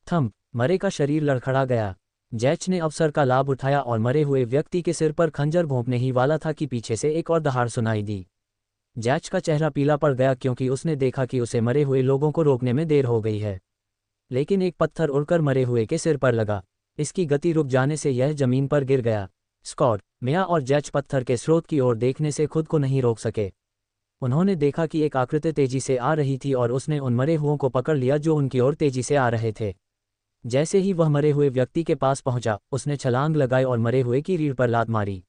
थंप, मरे का शरीर लड़खड़ा गया। जैच ने अवसर का लाभ उठाया और मरे हुए व्यक्ति के सिर पर खंजर भोंकने ही वाला था कि पीछे से एक और दहाड़ सुनाई दी। जैच का चेहरा पीला पड़ गया क्योंकि उसने देखा कि उसे मरे हुए लोगों को रोकने में देर हो गई है। लेकिन एक पत्थर उड़कर मरे हुए के सिर पर लगा। इसकी गति रुक जाने से यह जमीन पर गिर गया। स्कॉट, मिया और जैच पत्थर के स्रोत की ओर देखने से खुद को नहीं रोक सके। उन्होंने देखा कि एक आकृति तेजी से आ रही थी और उसने उन मरे हुओं को पकड़ लिया जो उनकी ओर तेजी से आ रहे थे। जैसे ही वह मरे हुए व्यक्ति के पास पहुंचा, उसने छलांग लगाई और मरे हुए की रीढ़ पर लात मारी।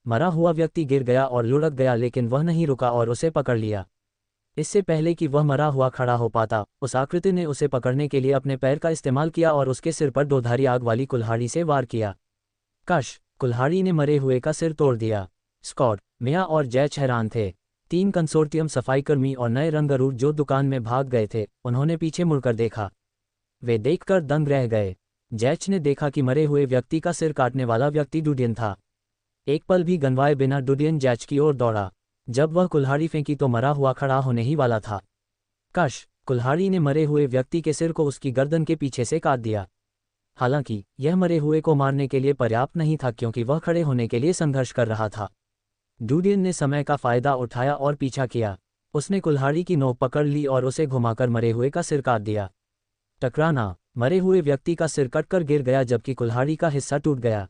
मरा हुआ व्यक्ति गिर गया और लुढ़क गया, लेकिन वह नहीं रुका और उसे पकड़ लिया। इससे पहले कि वह मरा हुआ खड़ा हो पाता, उस आकृति ने उसे पकड़ने के लिए अपने पैर का इस्तेमाल किया और उसके सिर पर 2 धारी आग वाली कुल्हाड़ी से वार किया। कश, कुल्हाड़ी ने मरे हुए का सिर तोड़ दिया। स्कॉट, मिया और जैच हैरान थे। 3 कंसोर्टियम सफाईकर्मी और नए रंगारूर जो दुकान में भाग गए थे, उन्होंने पीछे मुड़कर देखा। वे देखकर दंग रह गए। जैच ने देखा कि मरे हुए व्यक्ति का सिर काटने वाला व्यक्ति डुडियन था। एक पल भी गंवाए बिना डुडियन जैच की ओर दौड़ा। जब वह कुल्हाड़ी फेंकी तो मरा हुआ खड़ा होने ही वाला था। कश, कुल्हाड़ी ने मरे हुए व्यक्ति के सिर को उसकी गर्दन के पीछे से काट दिया। हालांकि यह मरे हुए को मारने के लिए पर्याप्त नहीं था क्योंकि वह खड़े होने के लिए संघर्ष कर रहा था। डुडियन ने समय का फायदा उठाया और पीछा किया। उसने कुल्हाड़ी की नोक पकड़ ली और उसे घुमाकर मरे हुए का सिर काट दिया। टकराना, मरे हुए व्यक्ति का सिर कटकर गिर गया जबकि कुल्हाड़ी का हिस्सा टूट गया।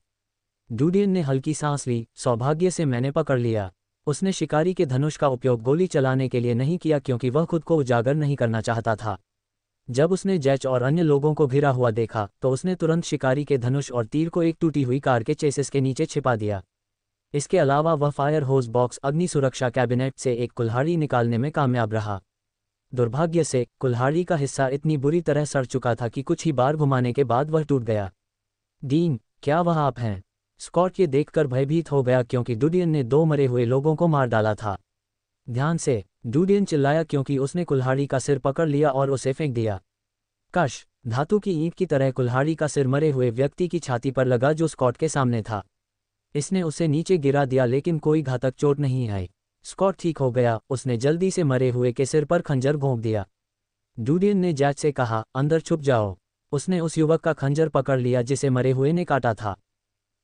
डुडियन ने हल्की सांस ली। सौभाग्य से मैंने पकड़ लिया। उसने शिकारी के धनुष का उपयोग गोली चलाने के लिए नहीं किया क्योंकि वह खुद को उजागर नहीं करना चाहता था। जब उसने जैच और अन्य लोगों को घिरा हुआ देखा तो उसने तुरंत शिकारी के धनुष और तीर को एक टूटी हुई कार के चेसिस के नीचे छिपा दिया। इसके अलावा वह फायर होज बॉक्स अग्नि सुरक्षा कैबिनेट से एक कुल्हाड़ी निकालने में कामयाब रहा। दुर्भाग्य से कुल्हाड़ी का हिस्सा इतनी बुरी तरह सड़ चुका था कि कुछ ही बार घुमाने के बाद वह टूट गया। डीन, क्या वह आप हैं? स्कॉट ये देखकर भयभीत हो गया क्योंकि डुडियन ने 2 मरे हुए लोगों को मार डाला था। ध्यान से, डुडियन चिल्लाया क्योंकि उसने कुल्हाड़ी का सिर पकड़ लिया और उसे फेंक दिया। कश, धातु की ईंट की तरह कुल्हाड़ी का सिर मरे हुए व्यक्ति की छाती पर लगा जो स्कॉट के सामने था। इसने उसे नीचे गिरा दिया लेकिन कोई घातक चोट नहीं आई। स्कॉट ठीक हो गया। उसने जल्दी से मरे हुए के सिर पर खंजर घोंप दिया। डुडियन ने जैच से कहा, अंदर छुप जाओ। उसने उस युवक का खंजर पकड़ लिया जिसे मरे हुए ने काटा था।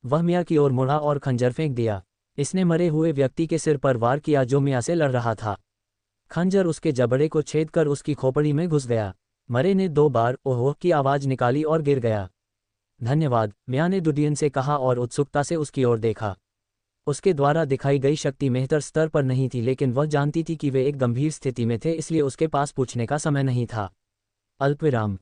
वह मिया की ओर मुड़ा और खंजर फेंक दिया। इसने मरे हुए व्यक्ति के सिर पर वार किया जो मिया से लड़ रहा था। खंजर उसके जबड़े को छेद कर उसकी खोपड़ी में घुस गया। मरे ने 2 बार ओह की आवाज़ निकाली और गिर गया। धन्यवाद, मिया ने डुडियन से कहा और उत्सुकता से उसकी ओर देखा। उसके द्वारा दिखाई गई शक्ति बेहतर स्तर पर नहीं थी लेकिन वह जानती थी कि वे एक गंभीर स्थिति में थे इसलिए उसके पास पूछने का समय नहीं था। अल्पविराम।